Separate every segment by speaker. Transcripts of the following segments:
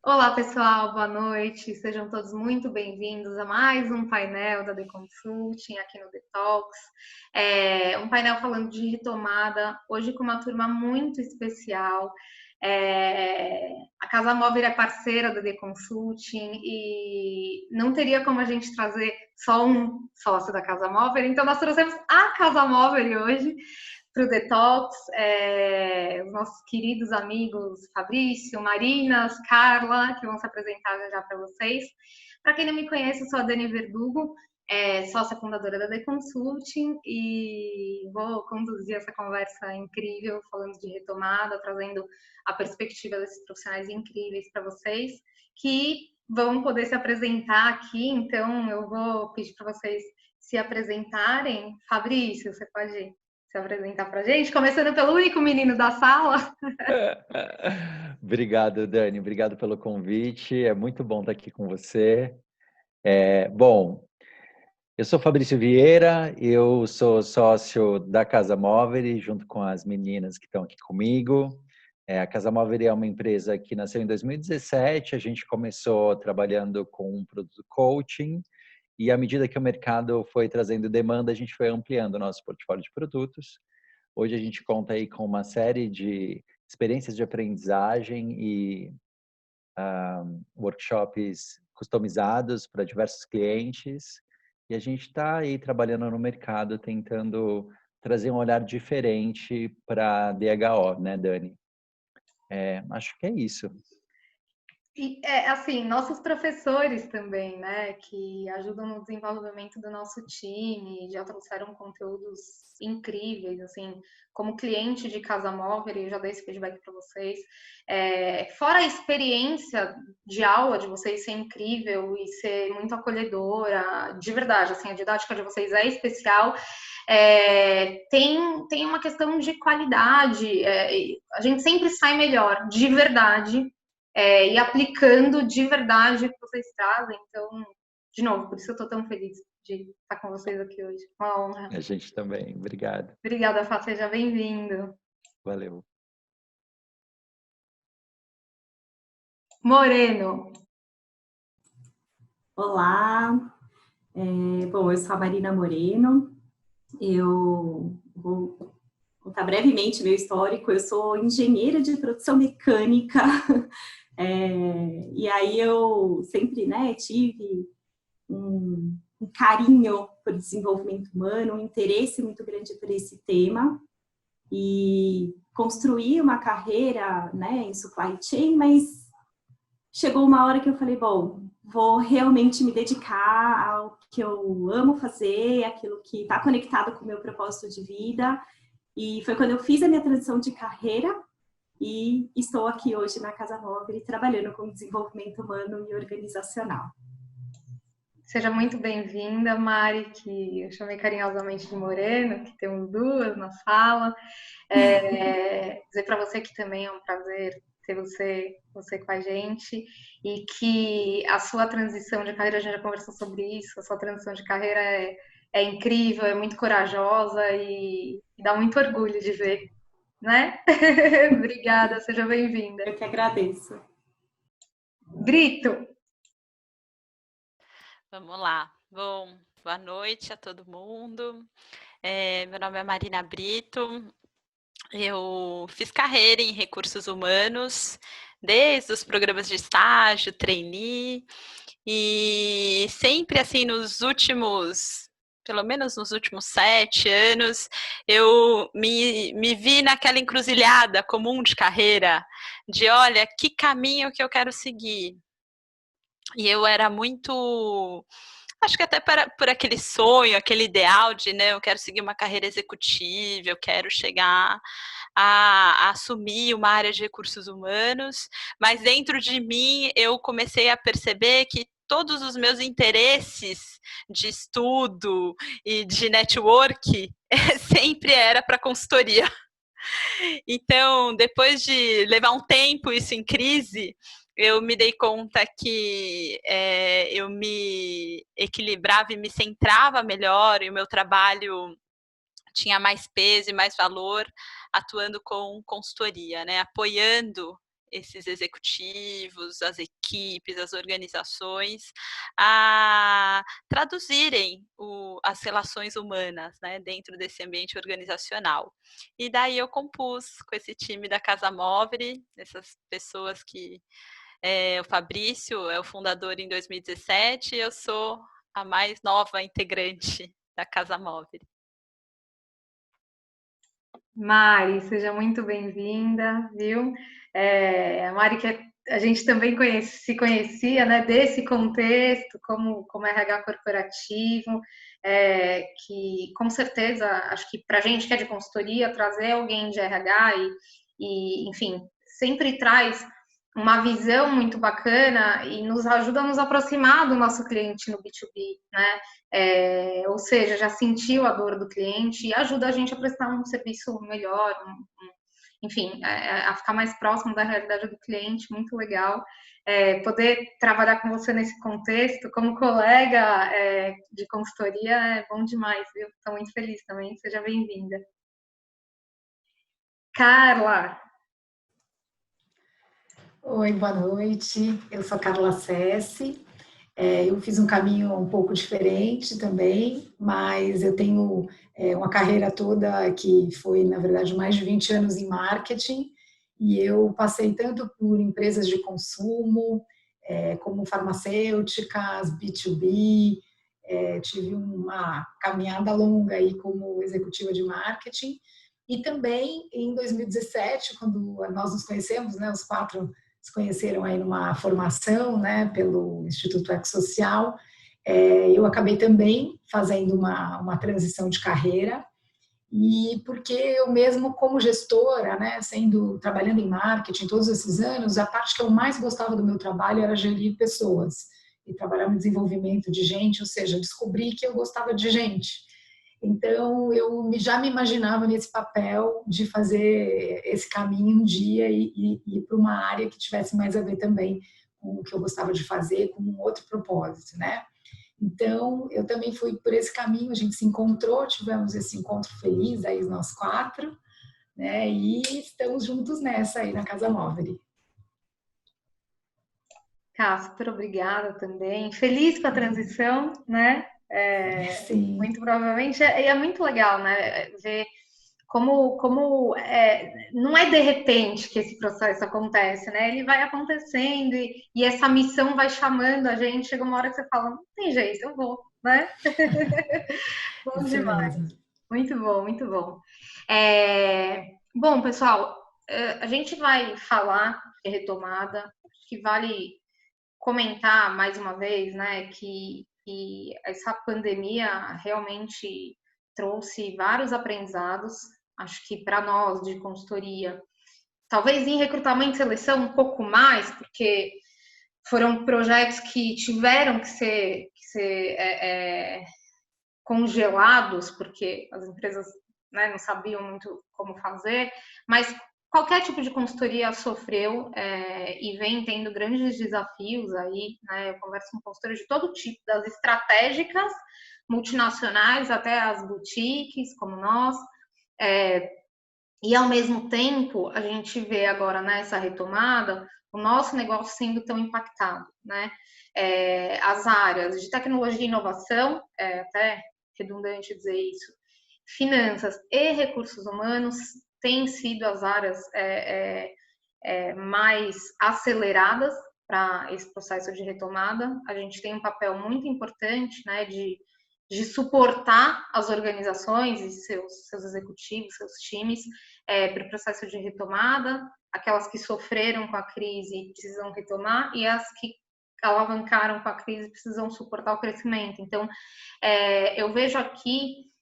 Speaker 1: Olá, pessoal, boa noite. Sejam todos muito bem-vindos a mais um painel da The Consulting aqui no Detox. Um painel falando de retomada, hoje com uma turma muito especial. A Casa Móvel é parceira da The Consulting e não teria como a gente trazer só um sócio da Casa Móvel, então nós trouxemos a Casa Móvel hoje para o Detox, os nossos queridos amigos Fabrício, Marinas, Carla, que vão se apresentar já para vocês. Para quem não me conhece, eu sou a Dani Verdugo, sócia fundadora da The Consulting, e vou conduzir essa conversa incrível, falando de retomada, trazendo a perspectiva desses profissionais incríveis para vocês, que vão poder se apresentar aqui. Então, eu vou pedir para vocês se apresentarem. Fabrício, você pode se apresentar para a gente, começando pelo único menino da sala.
Speaker 2: Obrigado, Dani. Obrigado pelo convite. É muito bom estar aqui com você. Eu sou Fabrício Vieira, eu sou sócio da Casa Móvel, junto com as meninas que estão aqui comigo. A Casa Móvel é uma empresa que nasceu em 2017. A gente começou trabalhando com um produto coaching e, à medida que o mercado foi trazendo demanda, a gente foi ampliando o nosso portfólio de produtos. Hoje a gente conta aí com uma série de experiências de aprendizagem e workshops customizados para diversos clientes. E a gente está aí trabalhando no mercado, tentando trazer um olhar diferente para DHO, né, Dani? Acho que é isso.
Speaker 1: E, assim, nossos professores também, né, que ajudam no desenvolvimento do nosso time, já trouxeram conteúdos incríveis, assim, como cliente de Casa Móvel, eu já dei esse feedback para vocês. Fora a experiência de aula de vocês ser incrível e ser muito acolhedora, de verdade, assim, a didática de vocês é especial. Tem uma questão de qualidade, a gente sempre sai melhor, de verdade, e aplicando de verdade o que vocês trazem. Então, de novo, por isso eu estou tão feliz de estar com vocês aqui hoje. Uma honra.
Speaker 2: A gente também. Obrigado.
Speaker 1: Obrigada, Fá, seja bem-vindo.
Speaker 2: Valeu.
Speaker 1: Moreno.
Speaker 3: Olá, bom, eu sou a Marina Moreno, eu vou contar brevemente meu histórico. Eu sou engenheira de produção mecânica, e aí eu sempre, né, tive um carinho por desenvolvimento humano, um interesse muito grande por esse tema, e construí uma carreira, né, em supply chain, mas chegou uma hora que eu falei, bom, vou realmente me dedicar ao que eu amo fazer, aquilo que está conectado com o meu propósito de vida. E foi quando eu fiz a minha transição de carreira e estou aqui hoje na Casa Móvel trabalhando com desenvolvimento humano e organizacional.
Speaker 1: Seja muito bem-vinda, Mari, que eu chamei carinhosamente de Moreno, que temos duas na sala. Dizer para você que também é um prazer ter você com a gente, e que a sua transição de carreira, a gente já conversou sobre isso, a sua transição de carreira é incrível, é muito corajosa e dá muito orgulho de ver, né? Obrigada, seja bem-vinda.
Speaker 3: Eu que agradeço.
Speaker 1: Brito.
Speaker 4: Vamos lá. Bom, boa noite a todo mundo. Meu nome é Marina Brito. Eu fiz carreira em recursos humanos, desde os programas de estágio, trainee, e sempre assim pelo menos nos últimos 7 anos, eu me vi naquela encruzilhada comum de carreira, de olha, que caminho que eu quero seguir. E eu era muito, acho que até por aquele sonho, aquele ideal de, né, eu quero seguir uma carreira executiva, eu quero chegar a assumir uma área de recursos humanos, mas dentro de mim eu comecei a perceber que todos os meus interesses de estudo e de network sempre era para consultoria. Então, depois de levar um tempo isso em crise, eu me dei conta que eu me equilibrava e me centrava melhor, e o meu trabalho tinha mais peso e mais valor atuando com consultoria, né? Apoiando esses executivos, as equipes, as organizações a traduzirem as relações humanas, né, dentro desse ambiente organizacional. E daí eu compus com esse time da Casa Movere, essas pessoas que o Fabrício é o fundador em 2017 e eu sou a mais nova integrante da Casa Movere.
Speaker 1: Mari, seja muito bem-vinda, viu? A Mari, que a gente também se conhecia, né, desse contexto, como RH corporativo, que com certeza, acho que para a gente que é de consultoria, trazer alguém de RH enfim, sempre traz uma visão muito bacana e nos ajuda a nos aproximar do nosso cliente no B2B, né? Ou seja, já sentiu a dor do cliente e ajuda a gente a prestar um serviço melhor, enfim, a ficar mais próximo da realidade do cliente, muito legal. Poder trabalhar com você nesse contexto, como colega de consultoria, é bom demais, viu? Estou muito feliz também, seja bem-vinda. Carla.
Speaker 5: Oi, boa noite. Eu sou a Carla Sessi. Eu fiz um caminho um pouco diferente também, mas eu tenho uma carreira toda que foi, na verdade, mais de 20 anos em marketing, e eu passei tanto por empresas de consumo, como farmacêuticas, B2B, tive uma caminhada longa aí como executiva de marketing, e também em 2017, quando nós nos conhecemos, né, os quatro se conheceram aí numa formação, né, pelo Instituto Ecosocial, eu acabei também fazendo uma transição de carreira, e porque eu mesmo como gestora, né, trabalhando em marketing todos esses anos, a parte que eu mais gostava do meu trabalho era gerir pessoas e trabalhar no desenvolvimento de gente, ou seja, descobri que eu gostava de gente. Então, eu já me imaginava nesse papel de fazer esse caminho um dia e ir para uma área que tivesse mais a ver também com o que eu gostava de fazer, com um outro propósito, né? Então, eu também fui por esse caminho, a gente se encontrou, tivemos esse encontro feliz aí, nós quatro, né? E estamos juntos nessa aí na Casa Movere.
Speaker 1: Super obrigada também. Feliz com a transição, né?
Speaker 5: Sim.
Speaker 1: Muito provavelmente, e é muito legal, né? Ver como não é de repente que esse processo acontece, né? Ele vai acontecendo e essa missão vai chamando a gente. Chega uma hora que você fala, não tem jeito, eu vou, né? Bom demais. Muito bom, muito bom. Bom, pessoal, a gente vai falar de retomada. Acho que vale comentar mais uma vez, né, que essa pandemia realmente trouxe vários aprendizados. Acho que para nós de consultoria, talvez em recrutamento e seleção um pouco mais, porque foram projetos que tiveram que ser congelados, porque as empresas, né, não sabiam muito como fazer, mas qualquer tipo de consultoria sofreu e vem tendo grandes desafios aí, né? Eu converso com consultores de todo tipo, das estratégicas, multinacionais até as boutiques, como nós, e ao mesmo tempo a gente vê agora nessa retomada o nosso negócio sendo tão impactado, né? As áreas de tecnologia e inovação, até redundante dizer isso, finanças e recursos humanos têm sido as áreas mais aceleradas para esse processo de retomada. A gente tem um papel muito importante, né, de suportar as organizações e seus executivos, seus times, para o processo de retomada, aquelas que sofreram com a crise precisam retomar e as que alavancaram com a crise precisam suportar o crescimento. Então, eu vejo aqui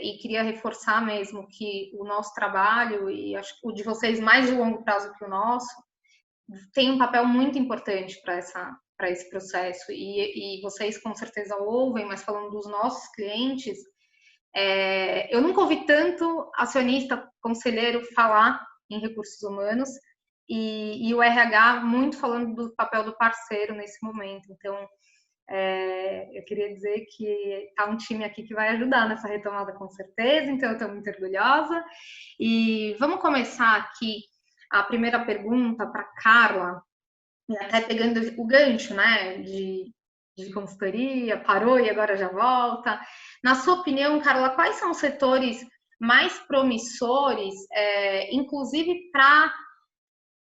Speaker 1: e queria reforçar mesmo que o nosso trabalho, e acho que o de vocês mais de longo prazo que o nosso, tem um papel muito importante para esse processo, e vocês com certeza ouvem, mas falando dos nossos clientes, eu nunca ouvi tanto acionista, conselheiro falar em recursos humanos, e o RH muito falando do papel do parceiro nesse momento. Então, eu queria dizer que está um time aqui que vai ajudar nessa retomada com certeza, então eu estou muito orgulhosa. E vamos começar aqui a primeira pergunta para Carla, até pegando o gancho, né, de consultoria, parou e agora já volta. Na sua opinião, Carla, quais são os setores mais promissores, inclusive para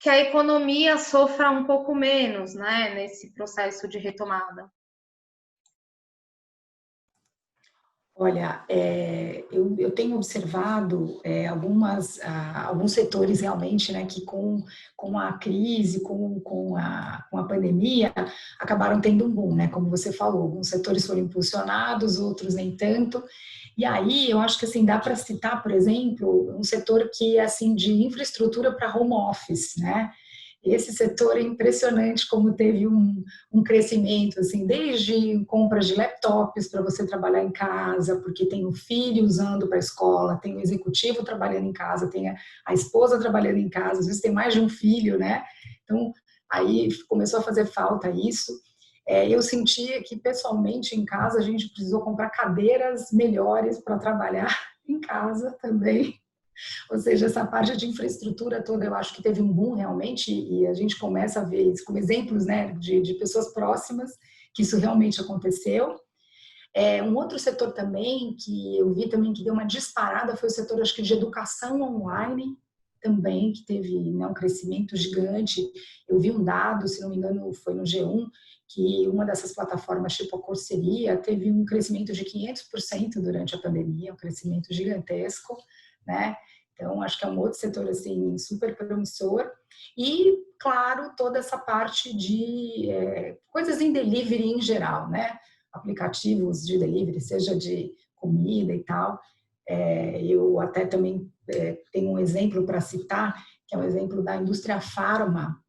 Speaker 1: que a economia sofra um pouco menos, né, nesse processo de retomada?
Speaker 5: Olha, eu tenho observado alguns setores realmente, né, que com a crise, com a pandemia, acabaram tendo um boom, né, como você falou, alguns setores foram impulsionados, outros nem tanto, e aí eu acho que assim, dá para citar, por exemplo, um setor que é assim, de infraestrutura para home office, né, esse setor é impressionante como teve um crescimento, assim, desde compras de laptops para você trabalhar em casa, porque tem o filho usando para a escola, tem o executivo trabalhando em casa, tem a esposa trabalhando em casa, às vezes tem mais de um filho, né? Então, aí começou a fazer falta isso. Eu sentia que, pessoalmente, em casa, a gente precisou comprar cadeiras melhores para trabalhar em casa também. Ou seja, essa parte de infraestrutura toda, eu acho que teve um boom realmente, e a gente começa a ver isso como exemplos, né, de pessoas próximas, que isso realmente aconteceu. Um outro setor também, que eu vi também que deu uma disparada, foi o setor, acho que, de educação online, também, que teve, né, um crescimento gigante. Eu vi um dado, se não me engano, foi no G1, que uma dessas plataformas, tipo a Coursera, teve um crescimento de 500% durante a pandemia, um crescimento gigantesco, né? Então, acho que é um outro setor, assim, super promissor. E, claro, toda essa parte de coisas em delivery em geral, né? Aplicativos de delivery, seja de comida e tal. Eu até também tenho um exemplo para citar, que é um exemplo da indústria farma,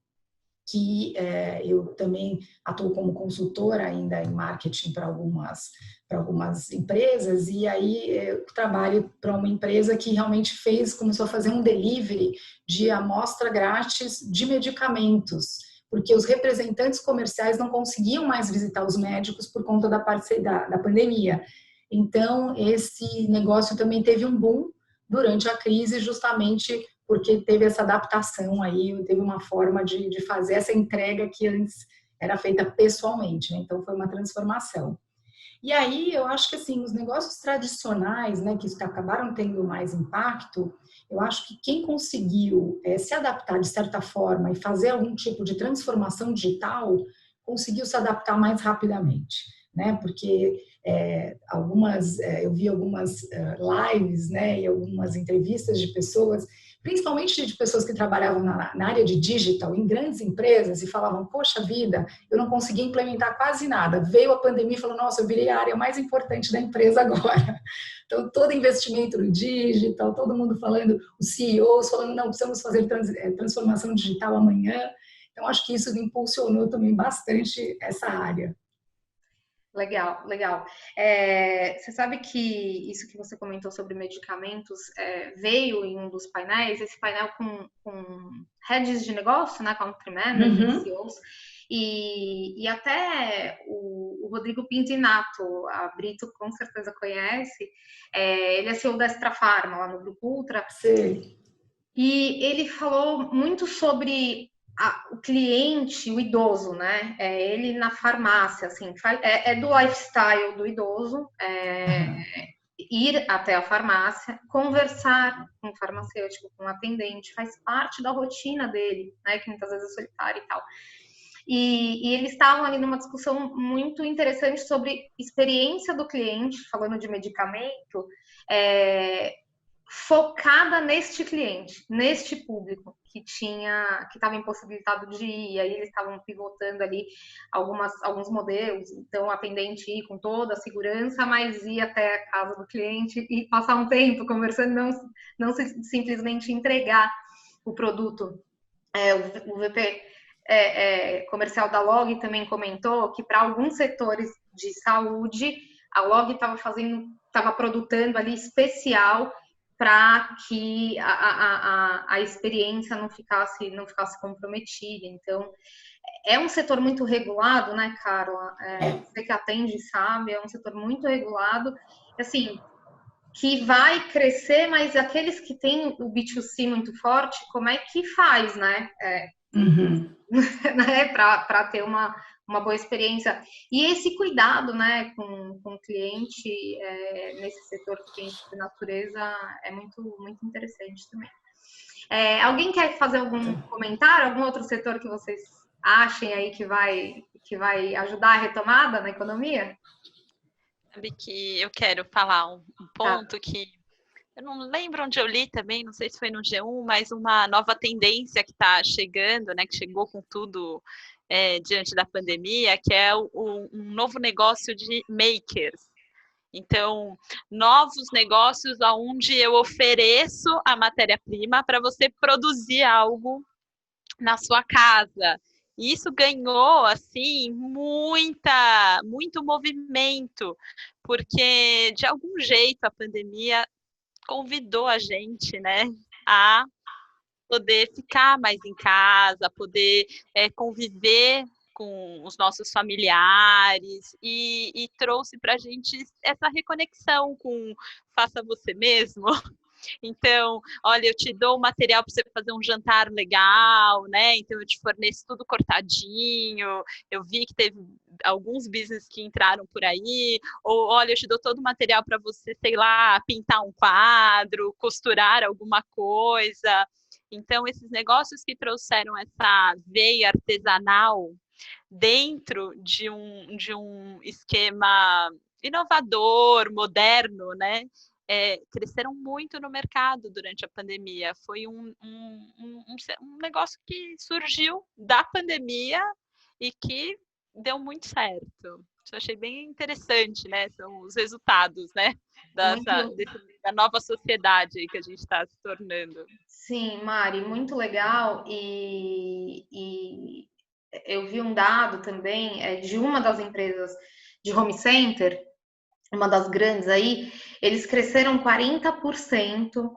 Speaker 5: que eu também atuo como consultora ainda em marketing para algumas empresas, e aí eu trabalho para uma empresa que realmente começou a fazer um delivery de amostra grátis de medicamentos, porque os representantes comerciais não conseguiam mais visitar os médicos por conta da pandemia. Então, esse negócio também teve um boom durante a crise, justamente porque teve essa adaptação aí, teve uma forma de fazer essa entrega que antes era feita pessoalmente, né? Então foi uma transformação. E aí eu acho que assim, os negócios tradicionais, né, que acabaram tendo mais impacto, eu acho que quem conseguiu se adaptar de certa forma e fazer algum tipo de transformação digital, conseguiu se adaptar mais rapidamente, né? Porque eu vi algumas lives, né, e algumas entrevistas de pessoas, principalmente de pessoas que trabalhavam na área de digital, em grandes empresas, e falavam, poxa vida, eu não consegui implementar quase nada. Veio a pandemia e falou, nossa, eu virei a área mais importante da empresa agora. Então, todo investimento no digital, todo mundo falando, os CEOs falando, não, precisamos fazer transformação digital amanhã. Então, acho que isso impulsionou também bastante essa área.
Speaker 1: Legal, legal. Você sabe que isso que você comentou sobre medicamentos veio em um dos painéis, esse painel com heads de negócio, né, country managers, CEOs, e até o Rodrigo Pintinato, a Brito com certeza conhece, ele é CEO da Extra Farma, lá no Grupo Ultra.
Speaker 5: Sim.
Speaker 1: E ele falou muito sobre o cliente, o idoso, né? Ele na farmácia, assim, do lifestyle do idoso, ir até a farmácia, conversar com o farmacêutico, com o atendente, faz parte da rotina dele, né? Que muitas vezes é solitário e tal. E eles estavam ali numa discussão muito interessante sobre experiência do cliente, falando de medicamento, focada neste cliente, neste público que estava impossibilitado de ir, e aí eles estavam pivotando ali alguns modelos, então o atendente ir com toda a segurança, mas ir até a casa do cliente e passar um tempo conversando, não simplesmente entregar o produto. O VP comercial da Log também comentou que para alguns setores de saúde, a Log estava produzindo ali especial para que a experiência não ficasse comprometida. Então, é um setor muito regulado, né, Carla? Você que atende sabe, é um setor muito regulado. Assim, que vai crescer, mas aqueles que têm o B2C muito forte, como é que faz, né? Né? Para ter uma boa experiência. E esse cuidado, né, com o cliente nesse setor que tem de natureza é muito, muito interessante também. Alguém quer fazer algum comentário? Algum outro setor que vocês achem aí que vai ajudar a retomada na economia?
Speaker 4: Sabe que eu quero falar um ponto que eu não lembro onde eu li também, não sei se foi no G1, mas uma nova tendência que está chegando, né, que chegou com tudo diante da pandemia, que é um novo negócio de makers. Então, novos negócios onde eu ofereço a matéria-prima para você produzir algo na sua casa. E isso ganhou, assim, muito movimento, porque, de algum jeito, a pandemia convidou a gente, né, a poder ficar mais em casa, poder conviver com os nossos familiares e trouxe para a gente essa reconexão com faça você mesmo. Então, olha, eu te dou o material para você fazer um jantar legal, né? Então, eu te forneço tudo cortadinho. Eu vi que teve alguns business que entraram por aí. Ou, olha, eu te dou todo o material para você, sei lá, pintar um quadro, costurar alguma coisa. Então, esses negócios que trouxeram essa veia artesanal dentro de um esquema inovador, moderno, né? Cresceram muito no mercado durante a pandemia. Foi um negócio que surgiu da pandemia e que deu muito certo. Isso eu achei bem interessante, né? São os resultados, né? Da nova sociedade que a gente está se tornando.
Speaker 1: Sim, Mari, muito legal. E eu vi um dado também de uma das empresas de home center, uma das grandes aí, eles cresceram 40%,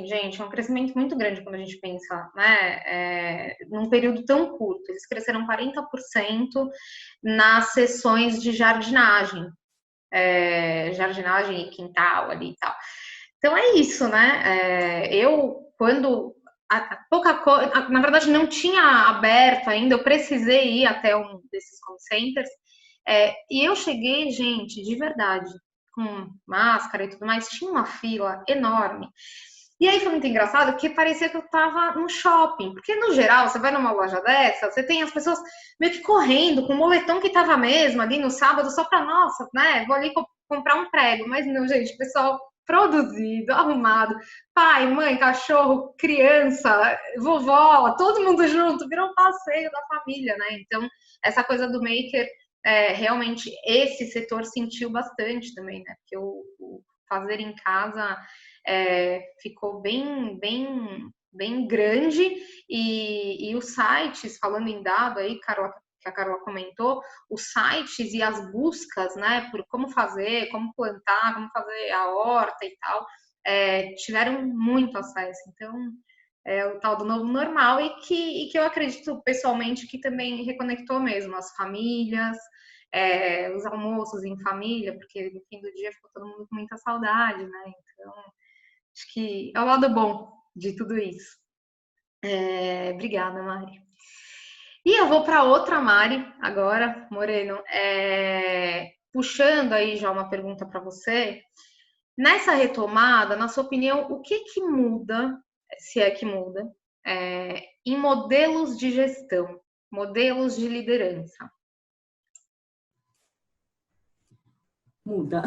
Speaker 1: gente, é um crescimento muito grande quando a gente pensa, né, num período tão curto. Eles cresceram 40% nas sessões de jardinagem, jardinagem e quintal ali e tal. Então é isso, né? Quando pouca coisa, na verdade não tinha aberto ainda, eu precisei ir até um desses call centers, e eu cheguei, gente, de verdade, com máscara e tudo mais, tinha uma fila enorme. E aí foi muito engraçado, porque parecia que eu tava no shopping, porque no geral, você vai numa loja dessa, você tem as pessoas meio que correndo, com o moletom que tava mesmo ali no sábado, só pra, nossa, né, vou ali comprar um prego, mas não, gente, pessoal produzido, arrumado, pai, mãe, cachorro, criança, vovó, todo mundo junto, virou um passeio da família, né? Então, essa coisa do maker, realmente, esse setor sentiu bastante também, né? Porque o fazer em casa ficou bem grande e os sites, falando em dado aí, Carol, que a Carol comentou, os sites e as buscas, né, por como fazer, como plantar, como fazer a horta e tal, tiveram muito acesso. Então, é o tal do novo normal e que eu acredito pessoalmente que também reconectou mesmo as famílias, os almoços em família, porque no fim do dia ficou todo mundo com muita saudade, né? Então, acho que é o lado bom de tudo isso. Obrigada, Mari. E eu vou para outra Mari agora, Moreno, puxando aí já uma pergunta para você. Nessa retomada, na sua opinião, o que muda, se é que muda, em modelos de gestão, modelos de liderança?
Speaker 3: Muda.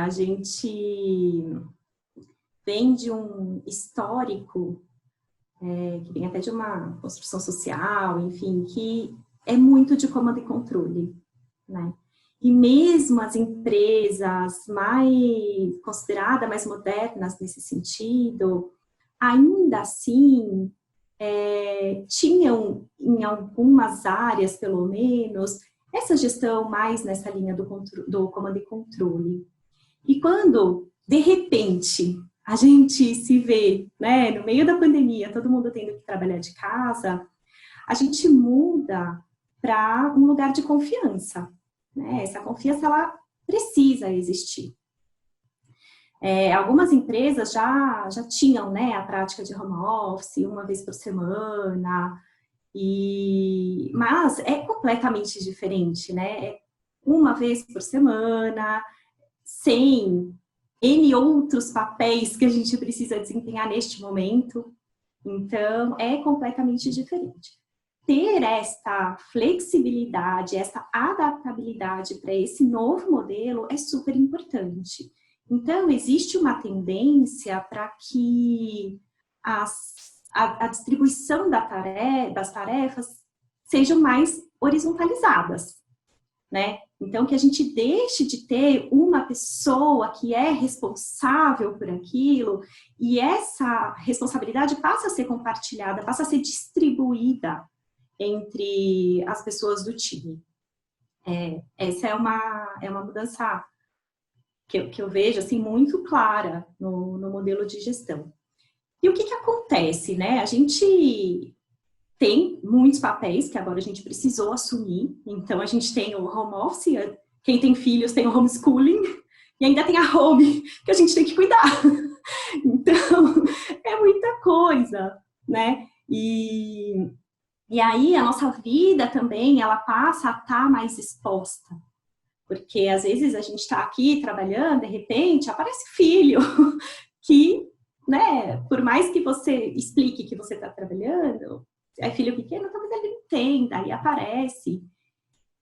Speaker 3: A gente vem de um histórico que vem até de uma construção social, enfim, que é muito de comando e controle, né? E mesmo as empresas mais consideradas mais modernas nesse sentido, ainda assim tinham em algumas áreas, pelo menos, essa gestão mais nessa linha do comando e controle. E quando, de repente, a gente se vê, né, no meio da pandemia, todo mundo tendo que trabalhar de casa, a gente muda para um lugar de confiança, né? Essa confiança, ela precisa existir. Algumas empresas já tinham, né, a prática de home office uma vez por semana, mas é completamente diferente, né? É uma vez por semana, sem N outros papéis que a gente precisa desempenhar neste momento. Então, é completamente diferente. Ter esta flexibilidade, essa adaptabilidade para esse novo modelo é super importante. Então, existe uma tendência para que a distribuição das tarefas sejam mais horizontalizadas, né? Então, que a gente deixe de ter uma pessoa que é responsável por aquilo e essa responsabilidade passa a ser compartilhada, passa a ser distribuída entre as pessoas do time. Essa é uma mudança que eu vejo assim, muito clara no modelo de gestão. E o que acontece, né? A gente tem muitos papéis que agora a gente precisou assumir. Então, a gente tem o home office, quem tem filhos tem o homeschooling, e ainda tem a home, que a gente tem que cuidar. Então, é muita coisa, né? E aí, a nossa vida também, ela passa a estar mais exposta. Porque, às vezes, a gente está aqui trabalhando, de repente, aparece filho, que, né, por mais que você explique que você está trabalhando, é filho pequeno, talvez ele não entenda, aí aparece.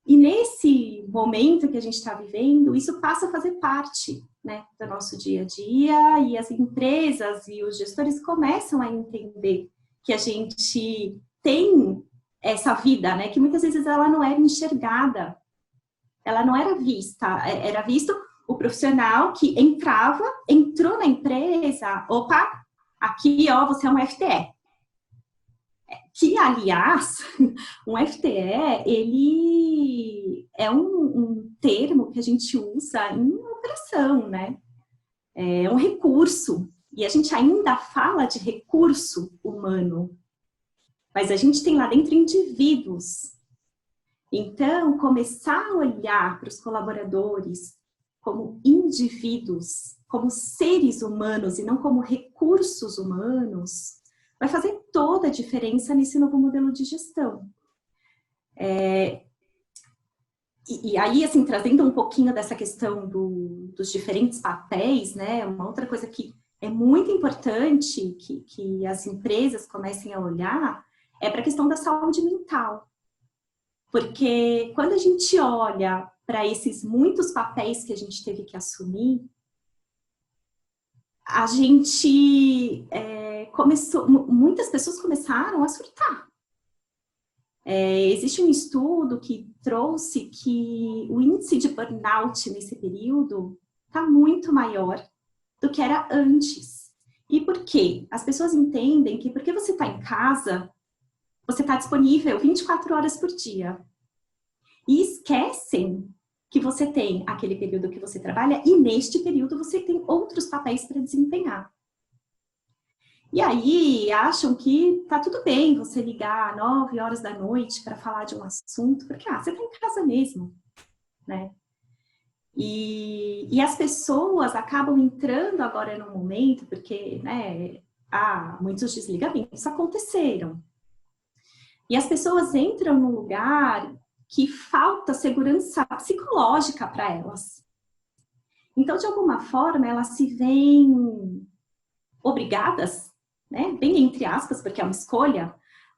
Speaker 3: E nesse momento que a gente está vivendo, isso passa a fazer parte, né, do nosso dia a dia, e as empresas e os gestores começam a entender que a gente tem essa vida, né, que muitas vezes ela não era enxergada, ela não era vista, era visto o profissional que entrou na empresa, opa, aqui, ó, você é um FTE. Que, aliás, um FTE, ele é um termo que a gente usa em operação, né? É um recurso. E a gente ainda fala de recurso humano. Mas a gente tem lá dentro indivíduos. Então, começar a olhar para os colaboradores como indivíduos, como seres humanos e não como recursos humanos, vai fazer toda a diferença nesse novo modelo de gestão. E aí, assim, trazendo um pouquinho dessa questão dos diferentes papéis, né, uma outra coisa que é muito importante que as empresas comecem a olhar é para a questão da saúde mental. Porque quando a gente olha para esses muitos papéis que a gente teve que assumir, a gente muitas pessoas começaram a surtar. Existe um estudo que trouxe que o índice de burnout nesse período está muito maior do que era antes. E por quê? As pessoas entendem que porque você está em casa, você está disponível 24 horas por dia. E esquecem que você tem aquele período que você trabalha e neste período você tem outros papéis para desempenhar. E aí acham que tá tudo bem você ligar 9 horas da noite para falar de um assunto, porque você está em casa mesmo, né? E as pessoas acabam entrando agora no momento, porque, né, muitos desligamentos aconteceram. E as pessoas entram num lugar que falta segurança psicológica para elas. Então, de alguma forma, elas se veem obrigadas, né? Bem entre aspas, porque é uma escolha,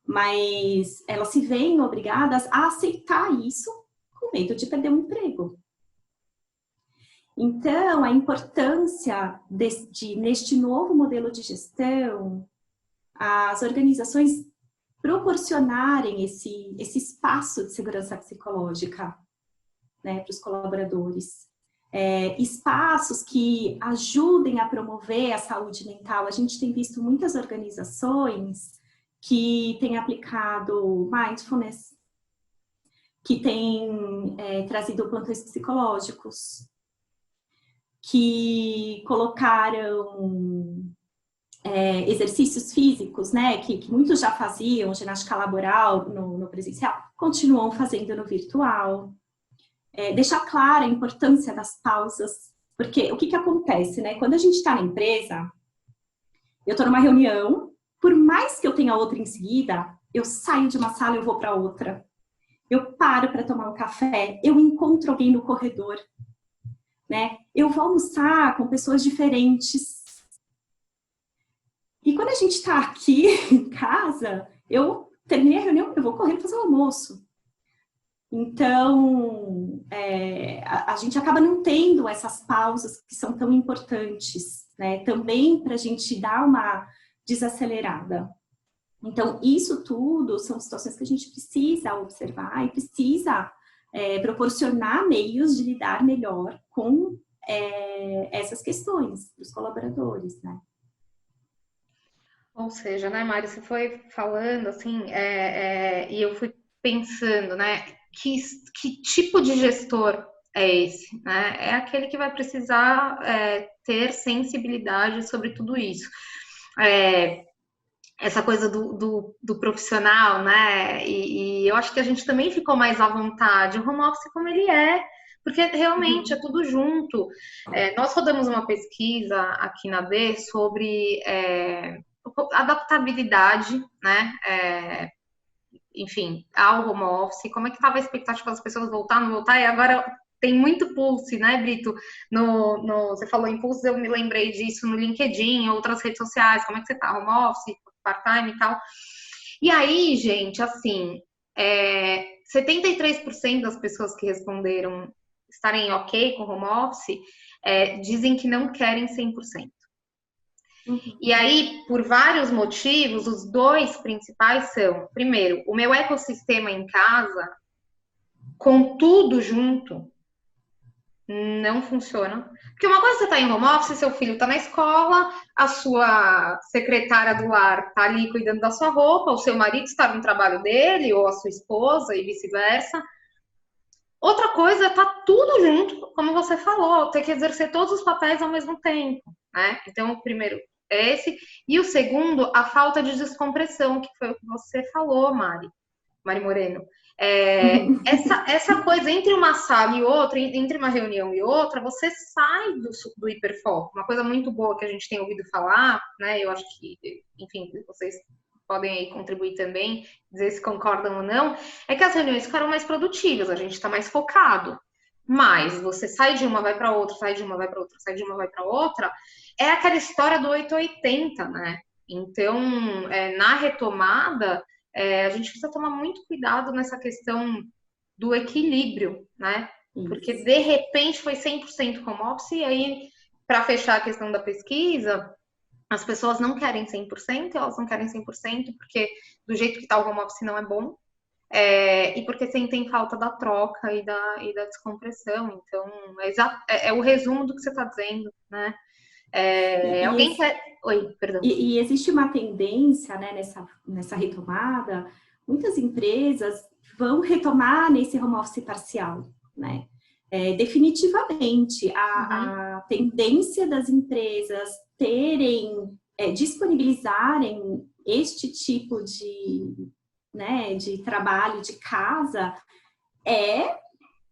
Speaker 3: mas elas se veem obrigadas a aceitar isso com medo de perder o emprego. Então, a importância neste novo modelo de gestão, as organizações proporcionarem esse espaço de segurança psicológica, né, para os colaboradores. Espaços que ajudem a promover a saúde mental. A gente tem visto muitas organizações que têm aplicado mindfulness, que têm trazido plantões psicológicos, que colocaram exercícios físicos, né, que muitos já faziam, ginástica laboral no presencial, continuam fazendo no virtual. Deixar clara a importância das pausas, Porque o que acontece, né? Quando a gente está na empresa, eu estou numa reunião, por mais que eu tenha outra em seguida, eu saio de uma sala e eu vou para outra. Eu paro para tomar um café, eu encontro alguém no corredor, né? Eu vou almoçar com pessoas diferentes. E quando a gente está aqui em casa, eu terminei a reunião, eu vou correndo fazer o almoço. Então, a gente acaba não tendo essas pausas que são tão importantes, né? Também para a gente dar uma desacelerada. Então, isso tudo são situações que a gente precisa observar e precisa proporcionar meios de lidar melhor com essas questões dos colaboradores, né?
Speaker 1: Ou seja, né, Mari, você foi falando assim, e eu fui pensando, né, que tipo de gestor é esse, né? É aquele que vai precisar ter sensibilidade sobre tudo isso. Essa coisa do profissional, né? E eu acho que a gente também ficou mais à vontade. O home office como ele é, porque realmente é tudo junto. Nós rodamos uma pesquisa aqui na D sobre adaptabilidade, né? Enfim, ao home office, como é que estava a expectativa das pessoas voltar, não voltar, e agora tem muito pulse, né, Brito? Você falou em pulse, eu me lembrei disso no LinkedIn, outras redes sociais, como é que você tá, home office, part-time e tal. E aí, gente, assim, 73% das pessoas que responderam estarem ok com home office, dizem que não querem 100%. E aí, por vários motivos, os dois principais são, primeiro, o meu ecossistema em casa, com tudo junto, não funciona. Porque uma coisa você tá em home office, seu filho tá na escola, a sua secretária do lar tá ali cuidando da sua roupa, o seu marido está no trabalho dele, ou a sua esposa, e vice-versa. Outra coisa, tá tudo junto, como você falou, ter que exercer todos os papéis ao mesmo tempo, né? Então, o primeiro é esse. E o segundo, a falta de descompressão, que foi o que você falou, Mari Moreno. Essa coisa entre uma sala e outra, entre uma reunião e outra, você sai do hiperfoco. Uma coisa muito boa que a gente tem ouvido falar, né? Eu acho que, enfim, vocês podem aí contribuir também, dizer se concordam ou não, é que as reuniões ficaram mais produtivas, a gente está mais focado. Mas você sai de uma, vai para outra, sai de uma, vai para outra, sai de uma, vai para outra, é aquela história do 880, né? Então, na retomada, a gente precisa tomar muito cuidado nessa questão do equilíbrio, né? Porque, de repente, foi 100% home office, e aí, para fechar a questão da pesquisa, as pessoas não querem 100%, elas não querem 100% porque do jeito que está o home office não é bom, e porque sentem falta da troca e da descompressão. Então, é o resumo do que você está dizendo, né? Alguém quer... Oi, perdão.
Speaker 3: E existe uma tendência, né, nessa retomada, muitas empresas vão retomar nesse home office parcial, né? Definitivamente, a tendência das empresas disponibilizarem este tipo de trabalho de casa é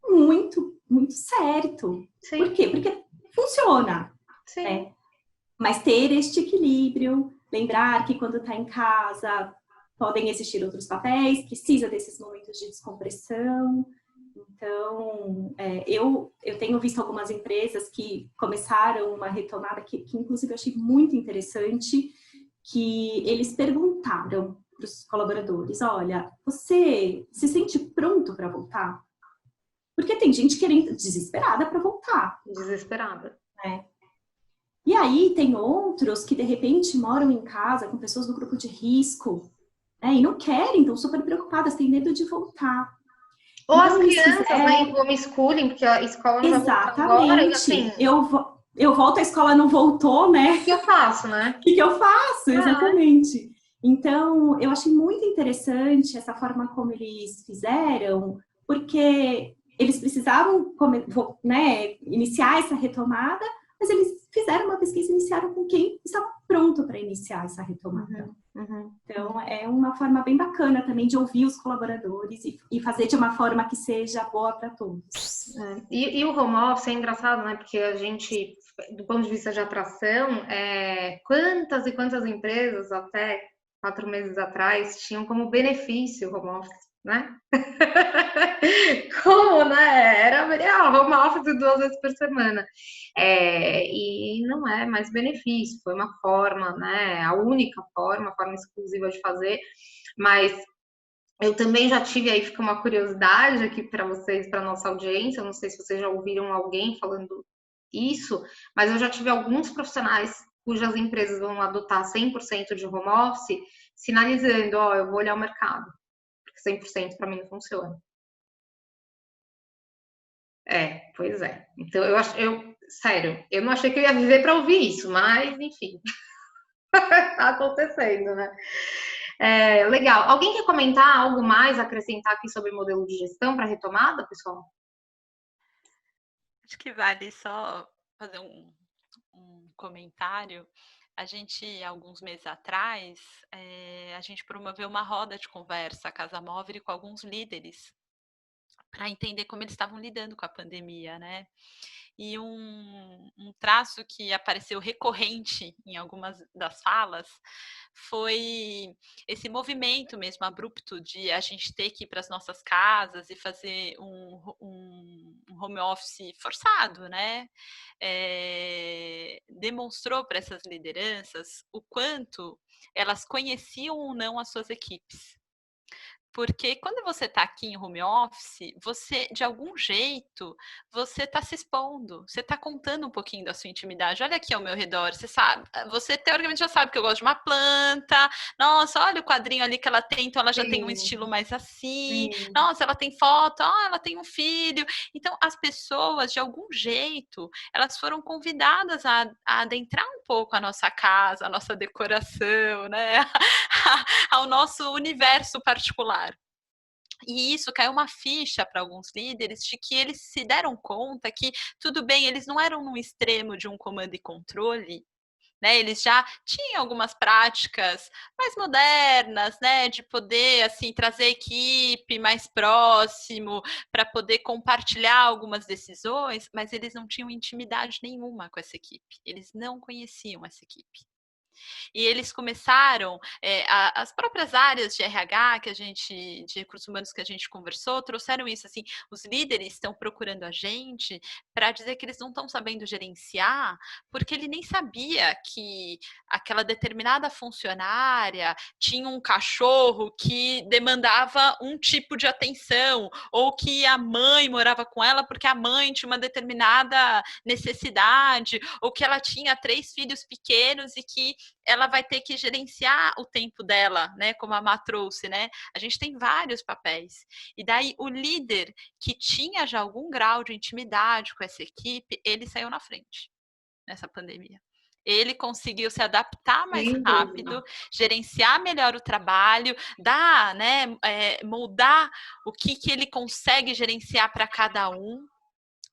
Speaker 3: muito, muito certo. Sim. Por quê? Porque funciona. Sim. Né? Mas ter este equilíbrio, lembrar que quando está em casa podem existir outros papéis, precisa desses momentos de descompressão. Então, eu tenho visto algumas empresas que começaram uma retomada que inclusive eu achei muito interessante, que eles perguntaram para os colaboradores, olha, você se sente pronto para voltar? Porque tem gente querendo, desesperada para voltar.
Speaker 1: Desesperada.
Speaker 3: Né? E aí tem outros que de repente moram em casa com pessoas do grupo de risco, né, e não querem, estão super preocupadas, têm medo de voltar.
Speaker 1: Ou então, as crianças, né, em homeschooling, porque a escola não vai voltar agora. E assim,
Speaker 3: eu volto, a escola não voltou, né?
Speaker 1: O que eu faço, né?
Speaker 3: O que eu faço, exatamente. Então, eu achei muito interessante essa forma como eles fizeram, porque eles precisavam, né, iniciar essa retomada, mas eles fizeram uma pesquisa e iniciaram com quem estava pronto para iniciar essa retomada. Então, é uma forma bem bacana também de ouvir os colaboradores e fazer de uma forma que seja boa para todos.
Speaker 1: E o home office é engraçado, né? Porque a gente, do ponto de vista de atração, quantas e quantas empresas até 4 meses atrás tinham como benefício o home office, né? Como, né? Era home office 2 vezes por semana. E não é mais benefício, foi uma forma, né? A única forma, a forma exclusiva de fazer, mas eu também já tive, aí fica uma curiosidade aqui para vocês, para nossa audiência, eu não sei se vocês já ouviram alguém falando isso, mas eu já tive alguns profissionais cujas empresas vão adotar 100% de home office, sinalizando, eu vou olhar o mercado, porque 100% para mim não funciona. Pois é. Então, sério, eu não achei que eu ia viver para ouvir isso, mas, enfim, tá acontecendo, né? Legal. Alguém quer comentar algo mais, acrescentar aqui sobre modelo de gestão para retomada, pessoal?
Speaker 4: Acho que vale só fazer um comentário. A gente, alguns meses atrás, a gente promoveu uma roda de conversa, Casa Móvel, com alguns líderes, para entender como eles estavam lidando com a pandemia, né? E um traço que apareceu recorrente em algumas das falas foi esse movimento mesmo abrupto de a gente ter que ir para as nossas casas e fazer um home office forçado, né? Demonstrou para essas lideranças o quanto elas conheciam ou não as suas equipes. Porque quando você está aqui em home office, você, de algum jeito, você está se expondo, você está contando um pouquinho da sua intimidade. Olha aqui ao meu redor, você sabe, você teoricamente já sabe que eu gosto de uma planta, nossa, olha o quadrinho ali que ela tem, então ela já tem um estilo mais assim, nossa, ela tem foto, ela tem um filho. Então, as pessoas, de algum jeito, elas foram convidadas a adentrar um pouco a nossa casa, a nossa decoração, né? Ao nosso universo particular. E isso caiu uma ficha para alguns líderes de que eles se deram conta que, tudo bem, eles não eram no extremo de um comando e controle, né? Eles já tinham algumas práticas mais modernas, né? De poder, assim, trazer a equipe mais próximo para poder compartilhar algumas decisões, mas eles não tinham intimidade nenhuma com essa equipe. Eles não conheciam essa equipe. E eles começaram, as próprias áreas de RH de recursos humanos que a gente conversou, trouxeram isso, assim, os líderes estão procurando a gente para dizer que eles não estão sabendo gerenciar, porque ele nem sabia que aquela determinada funcionária tinha um cachorro que demandava um tipo de atenção, ou que a mãe morava com ela porque a mãe tinha uma determinada necessidade, ou que ela tinha 3 filhos pequenos e que ela vai ter que gerenciar o tempo dela, né? Como a Má trouxe, né? A gente tem vários papéis. E daí o líder que tinha já algum grau de intimidade com essa equipe, ele saiu na frente nessa pandemia. Ele conseguiu se adaptar mais rápido, gerenciar melhor o trabalho, moldar o que ele consegue gerenciar para cada um,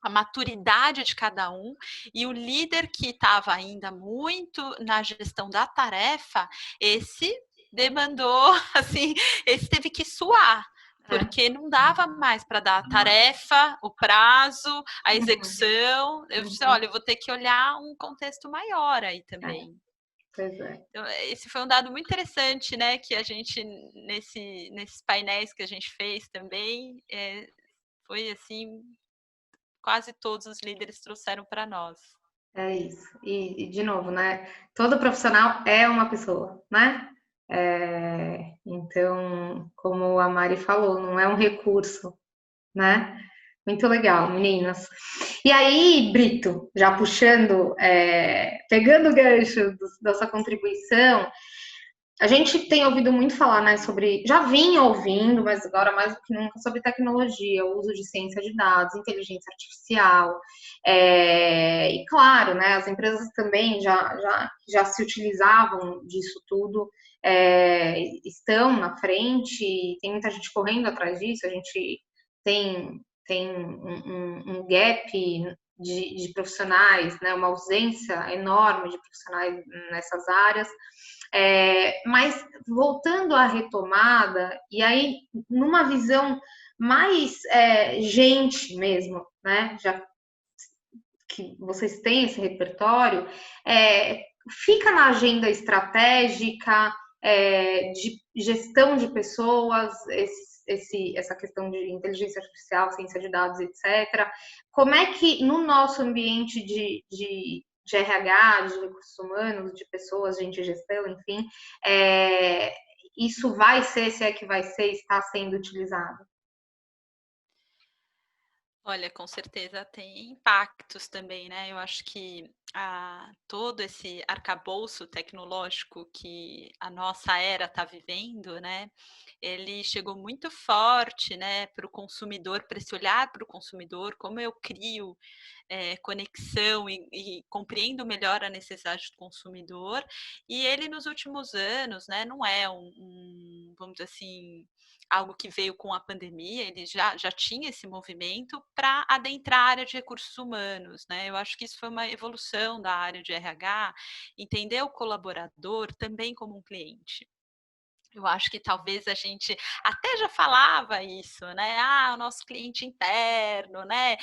Speaker 4: a maturidade de cada um, e o líder que estava ainda muito na gestão da tarefa, esse demandou, assim, esse teve que suar, porque não dava mais para dar a tarefa, o prazo, a execução. Eu disse, olha, eu vou ter que olhar um contexto maior aí também.
Speaker 1: Pois é.
Speaker 4: Então, esse foi um dado muito interessante, né, que a gente, nesses painéis que a gente fez também, foi assim, quase todos os líderes trouxeram para nós.
Speaker 1: É isso. E, de novo, né? Todo profissional é uma pessoa, né? Então, como a Mari falou, não é um recurso, né? Muito legal, meninas. E aí, Brito, já puxando, pegando o gancho da sua contribuição, a gente tem ouvido muito falar, né, já vinha ouvindo, mas agora mais do que nunca, sobre tecnologia, o uso de ciência de dados, inteligência artificial, e claro, né, as empresas também já se utilizavam disso tudo, estão na frente, tem muita gente correndo atrás disso, a gente tem um gap de profissionais, né? Uma ausência enorme de profissionais nessas áreas. Mas voltando à retomada, e aí numa visão mais gente mesmo, né? Já que vocês têm esse repertório, fica na agenda estratégica de gestão de pessoas, essa questão de inteligência artificial, ciência de dados, etc. Como é que no nosso ambiente de RH, de recursos humanos, de pessoas, gente de gestão, enfim, isso vai ser, se é que vai ser, está sendo utilizado?
Speaker 4: Olha, com certeza tem impactos também, né? Eu acho que todo esse arcabouço tecnológico que a nossa era está vivendo, né? Ele chegou muito forte, né, para o consumidor, para esse olhar para o consumidor, como eu crio conexão e compreendo melhor a necessidade do consumidor. E ele nos últimos anos, né, não é vamos dizer assim, algo que veio com a pandemia, ele já tinha esse movimento para adentrar a área de recursos humanos, né? Eu acho que isso foi uma evolução da área de RH, entender o colaborador também como um cliente. Eu acho que talvez a gente até já falava isso, né? O nosso cliente interno, né?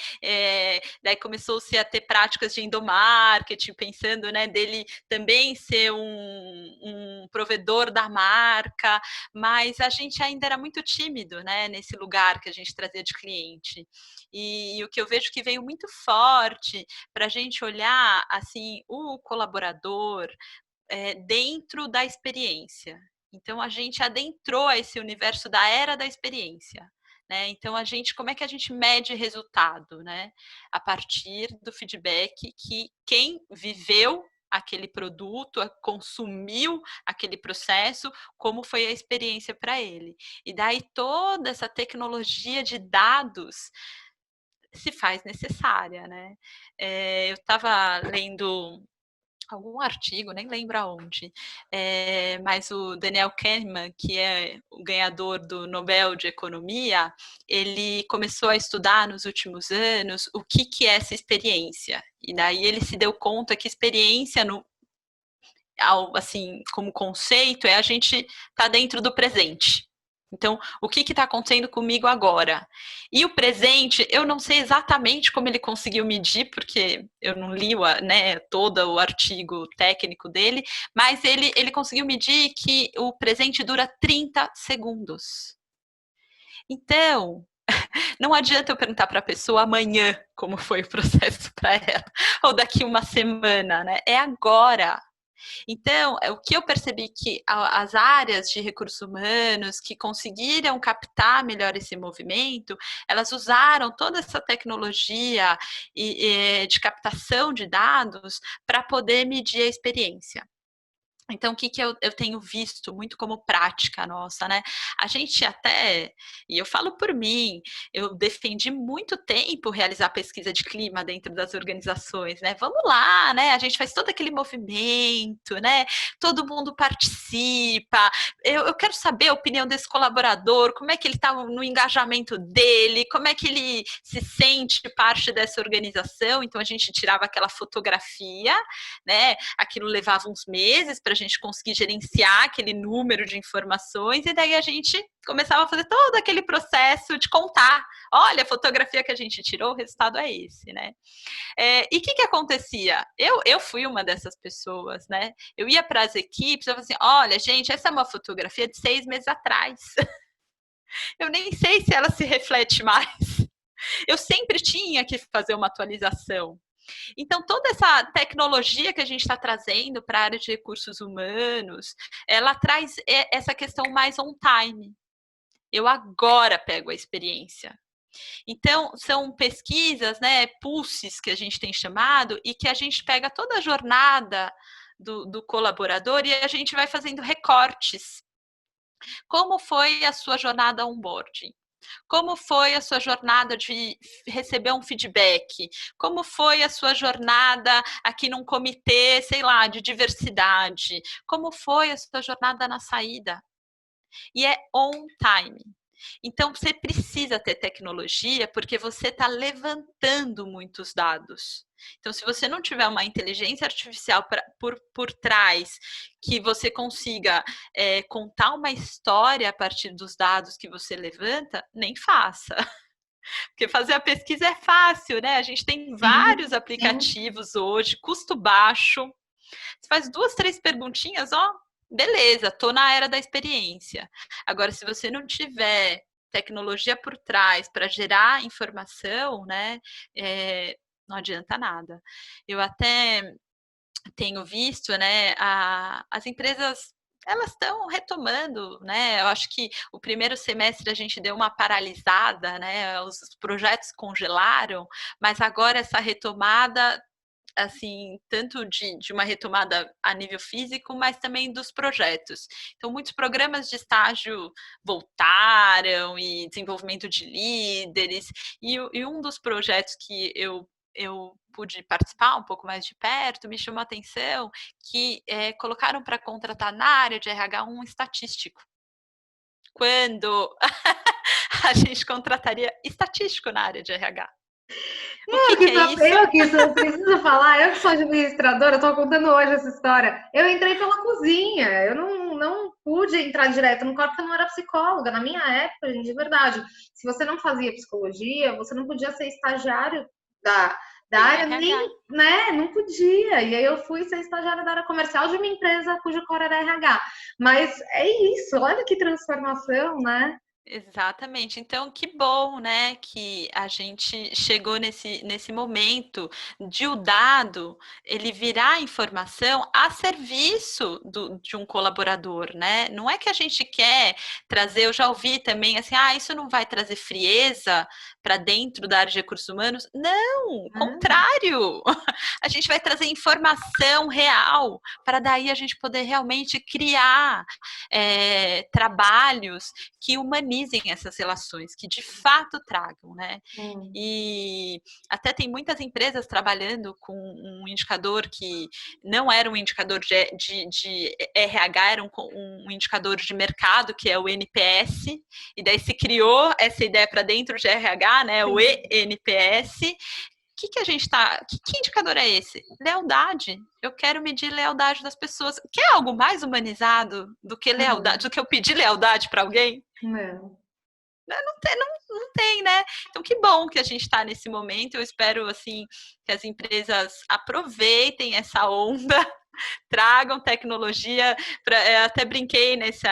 Speaker 4: Daí começou-se a ter práticas de endomarketing, pensando, né, dele também ser um provedor da marca, mas a gente ainda era muito tímido, né, nesse lugar que a gente trazia de cliente. E o que eu vejo que veio muito forte para a gente olhar assim o colaborador dentro da experiência. Então a gente adentrou a esse universo da era da experiência. Né? Então como é que a gente mede resultado, né? A partir do feedback que quem viveu aquele produto, consumiu aquele processo, como foi a experiência para ele. E daí toda essa tecnologia de dados se faz necessária, né? Eu estava lendo algum artigo, nem lembro aonde, mas o Daniel Kahneman, que é o ganhador do Nobel de Economia, ele começou a estudar nos últimos anos o que é essa experiência. E daí ele se deu conta que experiência, assim, como conceito, é a gente estar dentro do presente. Então, o que está acontecendo comigo agora? E o presente, eu não sei exatamente como ele conseguiu medir, porque eu não li todo o artigo técnico dele, mas ele conseguiu medir que o presente dura 30 segundos. Então, não adianta eu perguntar para a pessoa amanhã como foi o processo para ela, ou daqui uma semana, né? É agora. Então, o que eu percebi que as áreas de recursos humanos que conseguiram captar melhor esse movimento, elas usaram toda essa tecnologia de captação de dados para poder medir a experiência. Então, o que eu tenho visto muito como prática nossa, né? A gente até, e eu falo por mim, eu defendi muito tempo realizar pesquisa de clima dentro das organizações, né? Vamos lá, né? A gente faz todo aquele movimento, né? Todo mundo participa. Eu quero saber a opinião desse colaborador, como é que ele está no engajamento dele, como é que ele se sente parte dessa organização. Então, a gente tirava aquela fotografia, né? Aquilo levava uns meses para a gente conseguir gerenciar aquele número de informações, e daí a gente começava a fazer todo aquele processo de contar. Olha, a fotografia que a gente tirou, o resultado é esse, né? E o que acontecia? Eu fui uma dessas pessoas, né? Eu ia para as equipes, eu falava assim, olha, gente, essa é uma fotografia de 6 meses atrás. Eu nem sei se ela se reflete mais. Eu sempre tinha que fazer uma atualização. Então, toda essa tecnologia que a gente está trazendo para a área de recursos humanos, ela traz essa questão mais on time. Eu agora pego a experiência. Então, são pesquisas, né, pulses que a gente tem chamado, e que a gente pega toda a jornada do colaborador e a gente vai fazendo recortes. Como foi a sua jornada onboarding? Como foi a sua jornada de receber um feedback? Como foi a sua jornada aqui num comitê, sei lá, de diversidade? Como foi a sua jornada na saída? E é on time. Então, você precisa ter tecnologia porque você está levantando muitos dados. Então, se você não tiver uma inteligência artificial por trás, que você consiga contar uma história a partir dos dados que você levanta, nem faça. Porque fazer a pesquisa é fácil, né? A gente tem vários aplicativos hoje, custo baixo. Você faz 2, 3 perguntinhas, ó, beleza, tô na era da experiência. Agora, se você não tiver tecnologia por trás para gerar informação, né, não adianta nada. Eu até tenho visto, né, as empresas elas estão retomando, né? Eu acho que o primeiro semestre a gente deu uma paralisada, né? Os projetos congelaram, mas agora essa retomada, assim, tanto de uma retomada a nível físico, mas também dos projetos. Então, muitos programas de estágio voltaram e desenvolvimento de líderes, e um dos projetos que eu pude participar um pouco mais de perto, me chamou a atenção que colocaram para contratar na área de RH um estatístico. Quando a gente contrataria estatístico na área de RH. O que é isso?
Speaker 1: Eu preciso falar, eu que sou administradora, eu tô contando hoje essa história. Eu entrei pela cozinha, eu não pude entrar direto no corpo porque eu não era psicóloga. Na minha época, gente, de verdade, se você não fazia psicologia, você não podia ser estagiário da área, nem, né, não podia. E aí eu fui ser estagiária da área comercial de uma empresa cujo core era RH. Mas é isso, olha que transformação, né?
Speaker 4: Exatamente. Então, que bom, né, que a gente chegou nesse momento de o dado ele virar informação a serviço de um colaborador, né? Não é que a gente quer trazer, eu já ouvi também assim, isso não vai trazer frieza para dentro da área de recursos humanos. Não, contrário. A gente vai trazer informação real para daí a gente poder realmente criar trabalhos que humanizem essas relações, que de fato tragam, né? E até tem muitas empresas trabalhando com um indicador que não era um indicador de RH, era um indicador de mercado, que é o NPS, e daí se criou essa ideia para dentro de RH, né? O ENPS. Que a gente tá. Que indicador é esse? Lealdade. Eu quero medir lealdade das pessoas. Quer algo mais humanizado do que lealdade, do que eu pedir lealdade para alguém?
Speaker 1: Não.
Speaker 4: Não tem, né? Então, que bom que a gente está nesse momento. Eu espero, assim, que as empresas aproveitem essa onda, tragam tecnologia. Até brinquei nesse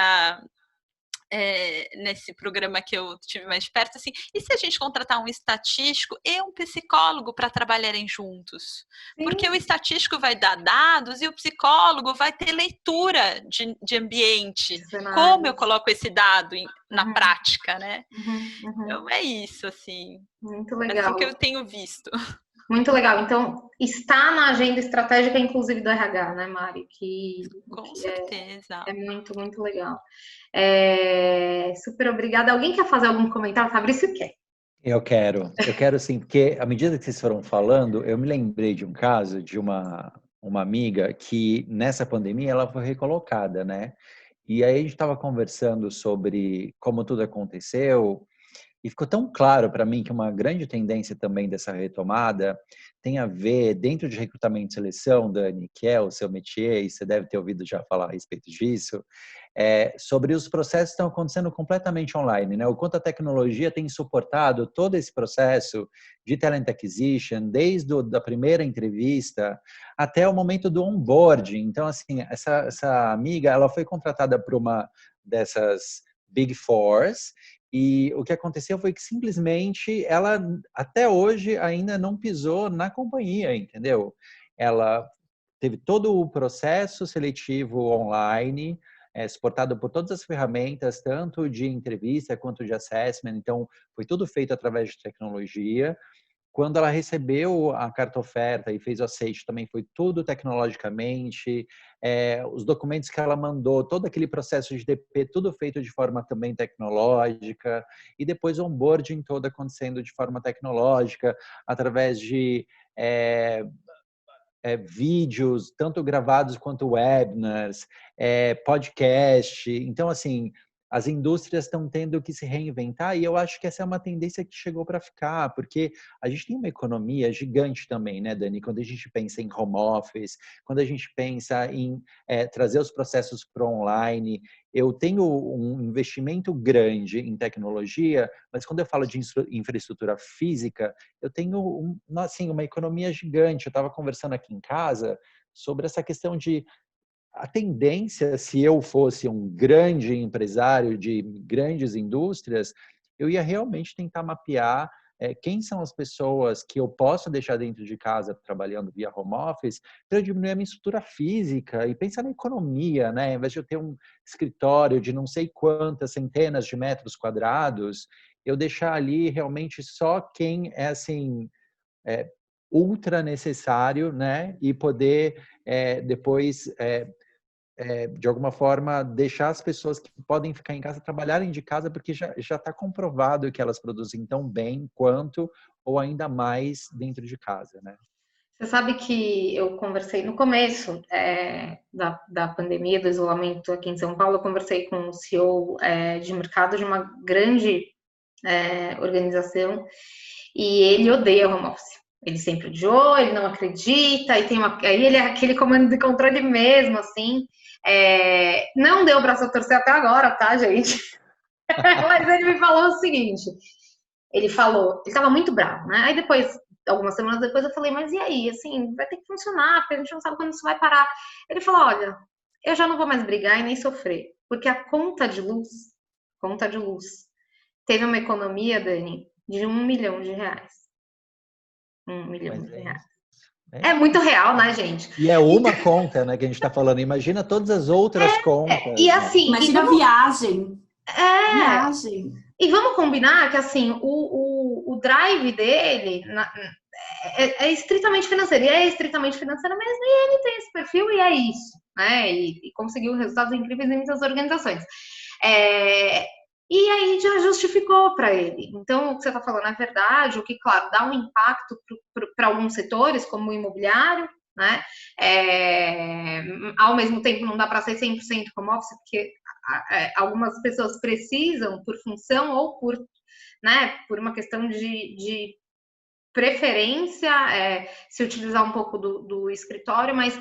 Speaker 4: programa que eu tive mais de perto, assim, e se a gente contratar um estatístico e um psicólogo para trabalharem juntos? Sim. Porque o estatístico vai dar dados e o psicólogo vai ter leitura de ambiente. Como eu coloco esse dado na prática, né? Então, é isso, assim.
Speaker 1: Muito legal.
Speaker 4: É assim que eu tenho visto.
Speaker 1: Muito legal. Então, está na agenda estratégica, inclusive, do RH, né, Mari?
Speaker 4: Com certeza.
Speaker 1: É muito, muito legal. Super obrigada. Alguém quer fazer algum comentário? Fabrício quer.
Speaker 2: Eu quero sim, porque à medida que vocês foram falando, eu me lembrei de um caso de uma amiga que nessa pandemia ela foi recolocada, né? E aí a gente estava conversando sobre como tudo aconteceu e ficou tão claro para mim que uma grande tendência também dessa retomada tem a ver, dentro de recrutamento e seleção, Dani, que é o seu métier, e você deve ter ouvido já falar a respeito disso, sobre os processos que estão acontecendo completamente online, né? O quanto a tecnologia tem suportado todo esse processo de talent acquisition, desde a primeira entrevista até o momento do onboarding. Então, assim, essa amiga, ela foi contratada por uma dessas Big Fours, e o que aconteceu foi que simplesmente ela, até hoje, ainda não pisou na companhia, entendeu? Ela teve todo o processo seletivo online, suportado por todas as ferramentas, tanto de entrevista quanto de assessment. Então, foi tudo feito através de tecnologia. Quando ela recebeu a carta oferta e fez o aceite, também foi tudo tecnologicamente. Os documentos que ela mandou, todo aquele processo de DP, tudo feito de forma também tecnológica. E depois o onboarding todo acontecendo de forma tecnológica, através de vídeos, tanto gravados quanto webinars, podcast. Então, assim, as indústrias estão tendo que se reinventar, e eu acho que essa é uma tendência que chegou para ficar, porque a gente tem uma economia gigante também, né, Dani? Quando a gente pensa em home office, quando a gente pensa em trazer os processos para online, eu tenho um investimento grande em tecnologia, mas quando eu falo de infraestrutura física, eu tenho assim, uma economia gigante. Eu estava conversando aqui em casa sobre essa questão de a tendência, se eu fosse um grande empresário de grandes indústrias, eu ia realmente tentar mapear quem são as pessoas que eu posso deixar dentro de casa trabalhando via home office para eu diminuir a minha estrutura física e pensar na economia, né? Ao invés de eu ter um escritório de não sei quantas centenas de metros quadrados, eu deixar ali realmente só quem é assim ultra necessário, né? E poder depois de alguma forma, deixar as pessoas que podem ficar em casa trabalharem de casa, porque já está comprovado que elas produzem tão bem quanto ou ainda mais dentro de casa, né?
Speaker 1: Você sabe que eu conversei no começo da pandemia, do isolamento aqui em São Paulo, eu conversei com o CEO de mercado de uma grande organização e ele odeia home office. Ele sempre odiou, ele não acredita, e aí ele é aquele comando de controle mesmo, assim. Não deu o braço a torcer até agora, tá, gente? Mas ele me falou o seguinte: ele estava muito bravo, né? Aí depois, algumas semanas depois, eu falei, mas e aí? Assim, vai ter que funcionar, porque a gente não sabe quando isso vai parar. Ele falou: olha, eu já não vou mais brigar e nem sofrer, porque a conta de luz, teve uma economia, Dani, de R$1 milhão. R$1 milhão.
Speaker 2: Mas é isso.
Speaker 1: É muito real, né, gente?
Speaker 2: E é uma conta, né, que a gente está falando. Imagina todas as outras contas,
Speaker 1: E
Speaker 2: né?
Speaker 1: assim,
Speaker 3: Imagina a viagem.
Speaker 1: é,
Speaker 3: Viagem.
Speaker 1: e vamos combinar que assim, o drive dele é estritamente financeiro, e é estritamente financeiro mesmo, e ele tem esse perfil e é isso, né? E conseguiu resultados incríveis em muitas organizações. E aí já justificou para ele. Então, o que você está falando é verdade, o que, claro, dá um impacto para alguns setores, como o imobiliário, né? Ao mesmo tempo, não dá para ser 100% home office, porque algumas pessoas precisam, por função ou por uma questão de preferência, se utilizar um pouco do escritório, mas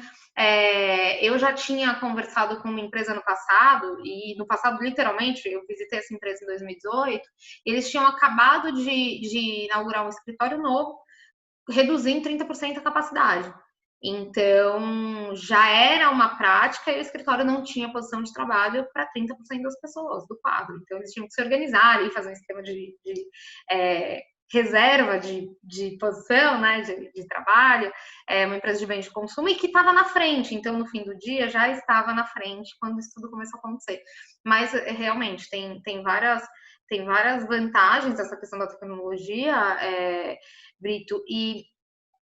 Speaker 1: eu já tinha conversado com uma empresa no passado, e no passado, literalmente, eu visitei essa empresa em 2018, e eles tinham acabado de inaugurar um escritório novo, reduzindo 30% a capacidade. Então, já era uma prática e o escritório não tinha posição de trabalho para 30% das pessoas do quadro. Então, eles tinham que se organizar e fazer um esquema de reserva de posição, né, de trabalho, uma empresa de bens de consumo, e que estava na frente. Então, no fim do dia, já estava na frente quando isso tudo começou a acontecer. Mas, realmente, tem várias vantagens essa questão da tecnologia, Brito, e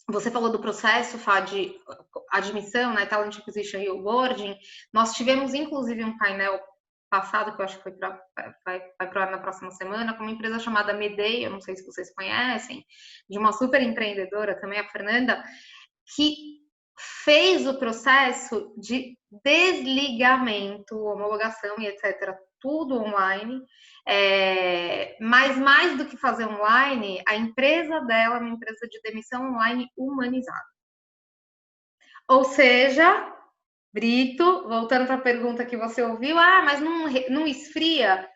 Speaker 1: você falou do processo, Fá, de admissão, né, Talent Acquisition e Onboarding. Nós tivemos, inclusive, um painel passado, que eu acho que vai para o ar na próxima semana, com uma empresa chamada Medei, eu não sei se vocês conhecem, de uma super empreendedora também, a Fernanda, que fez o processo de desligamento, homologação e etc., tudo online, mas mais do que fazer online, a empresa dela é uma empresa de demissão online humanizada. Ou seja, Brito, voltando para a pergunta que você ouviu, mas não esfria?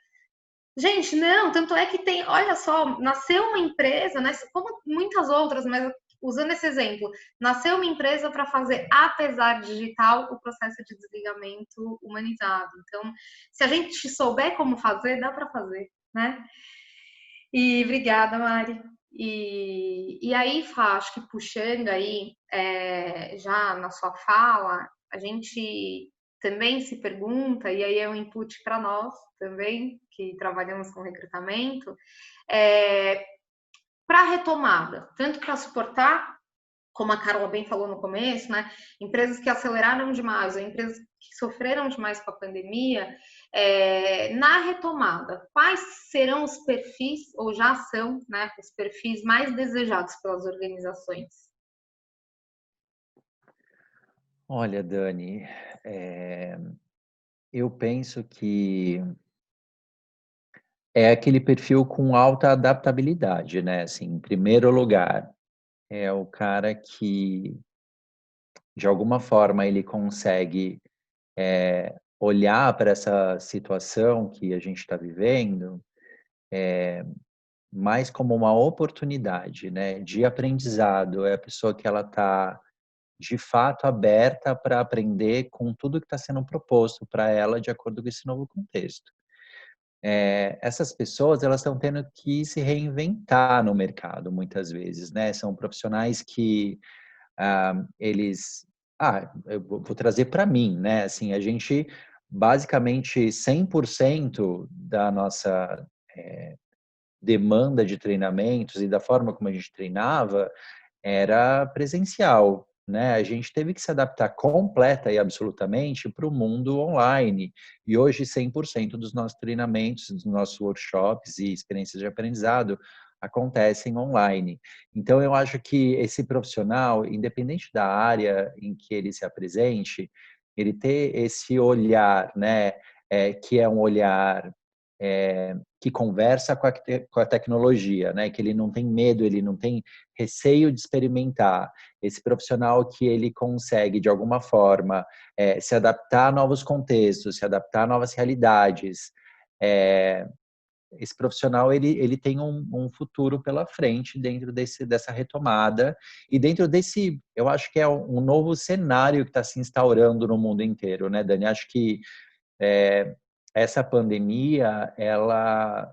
Speaker 1: Gente, não, tanto é que tem, olha só, nasceu uma empresa, né, como muitas outras, mas usando esse exemplo, nasceu uma empresa para fazer, apesar digital, o processo de desligamento humanizado. Então, se a gente souber como fazer, dá para fazer, né? E obrigada, Mari. E aí, Fá, acho que puxando aí, já na sua fala, a gente também se pergunta, e aí é um input para nós também, que trabalhamos com recrutamento, para a retomada, tanto para suportar, como a Carla bem falou no começo, né, empresas que aceleraram demais, ou empresas que sofreram demais com a pandemia, na retomada, quais serão os perfis, ou já são, né, os perfis mais desejados pelas organizações?
Speaker 2: Olha, Dani, eu penso que É aquele perfil com alta adaptabilidade, né? Assim, em primeiro lugar, é o cara que, de alguma forma, ele consegue olhar para essa situação que a gente está vivendo mais como uma oportunidade, né, de aprendizado. É a pessoa que ela está, de fato, aberta para aprender com tudo que está sendo proposto para ela de acordo com esse novo contexto. Essas pessoas, elas estão tendo que se reinventar no mercado, muitas vezes, né? São profissionais que eles... eu vou trazer para mim, né? Assim, a gente, basicamente, 100% da nossa demanda de treinamentos e da forma como a gente treinava era presencial, né? A gente teve que se adaptar completa e absolutamente para o mundo online. E hoje 100% dos nossos treinamentos, dos nossos workshops e experiências de aprendizado acontecem online. Então eu acho que esse profissional, independente da área em que ele se apresente, ele ter esse olhar, né, que é um olhar que conversa com a tecnologia, né? Que ele não tem medo, ele não tem receio de experimentar. Esse profissional que ele consegue, de alguma forma, se adaptar a novos contextos, se adaptar a novas realidades. Esse profissional, ele tem um futuro pela frente dentro dessa retomada e dentro desse, eu acho que é um novo cenário que está se instaurando no mundo inteiro, né, Dani? Acho que essa pandemia, ela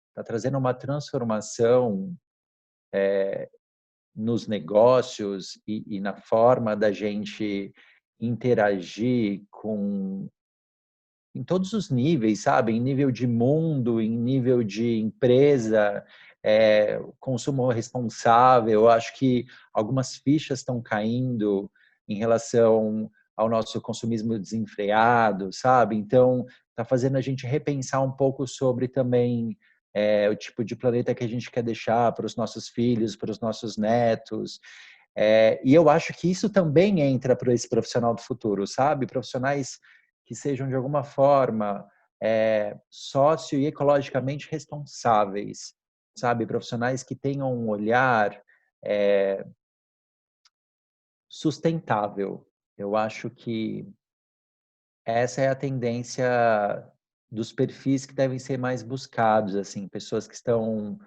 Speaker 2: está trazendo uma transformação nos negócios e na forma da gente interagir com em todos os níveis, sabe? Em nível de mundo, em nível de empresa, consumo responsável. Eu acho que algumas fichas estão caindo em relação ao nosso consumismo desenfreado, sabe? Então, está fazendo a gente repensar um pouco sobre também o tipo de planeta que a gente quer deixar para os nossos filhos, para os nossos netos. E eu acho que isso também entra para esse profissional do futuro, sabe? Profissionais que sejam, de alguma forma, socio e ecologicamente responsáveis, sabe? Profissionais que tenham um olhar sustentável. Eu acho que essa é a tendência dos perfis que devem ser mais buscados, assim, pessoas que estão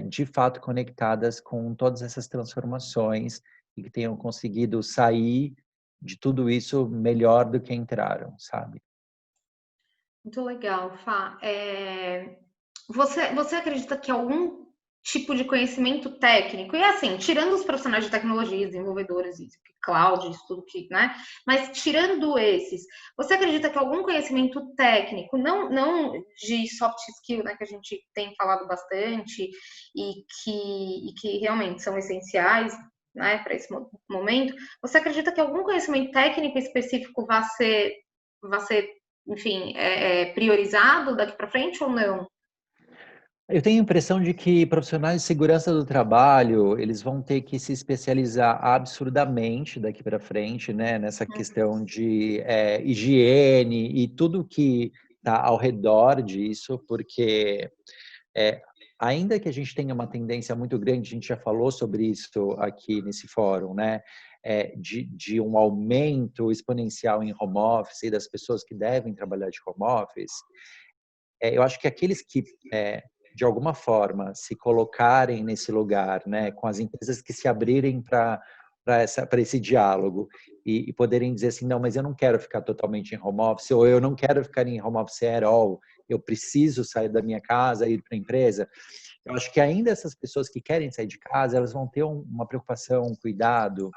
Speaker 2: de fato conectadas com todas essas transformações e que tenham conseguido sair de tudo isso melhor do que entraram, sabe?
Speaker 1: Muito legal, Fá. Você acredita que algum tipo de conhecimento técnico, e assim, tirando os profissionais de tecnologia, desenvolvedores, cloud, isso tudo que, né? Mas tirando esses, você acredita que algum conhecimento técnico, não de soft skill, né, que a gente tem falado bastante e que realmente são essenciais, né, para esse momento, você acredita que algum conhecimento técnico específico vai ser enfim, priorizado daqui para frente ou não?
Speaker 2: Eu tenho a impressão de que profissionais de segurança do trabalho, eles vão ter que se especializar absurdamente daqui para frente, né, nessa questão de higiene e tudo que está ao redor disso, porque ainda que a gente tenha uma tendência muito grande, a gente já falou sobre isso aqui nesse fórum, né, de um aumento exponencial em home office e das pessoas que devem trabalhar de home office, eu acho que aqueles que de alguma forma se colocarem nesse lugar, né, com as empresas que se abrirem para esse diálogo e poderem dizer assim, não, mas eu não quero ficar totalmente em home office, ou eu não quero ficar em home office at all, eu preciso sair da minha casa e ir para a empresa. Eu acho que ainda essas pessoas que querem sair de casa, elas vão ter uma preocupação, um cuidado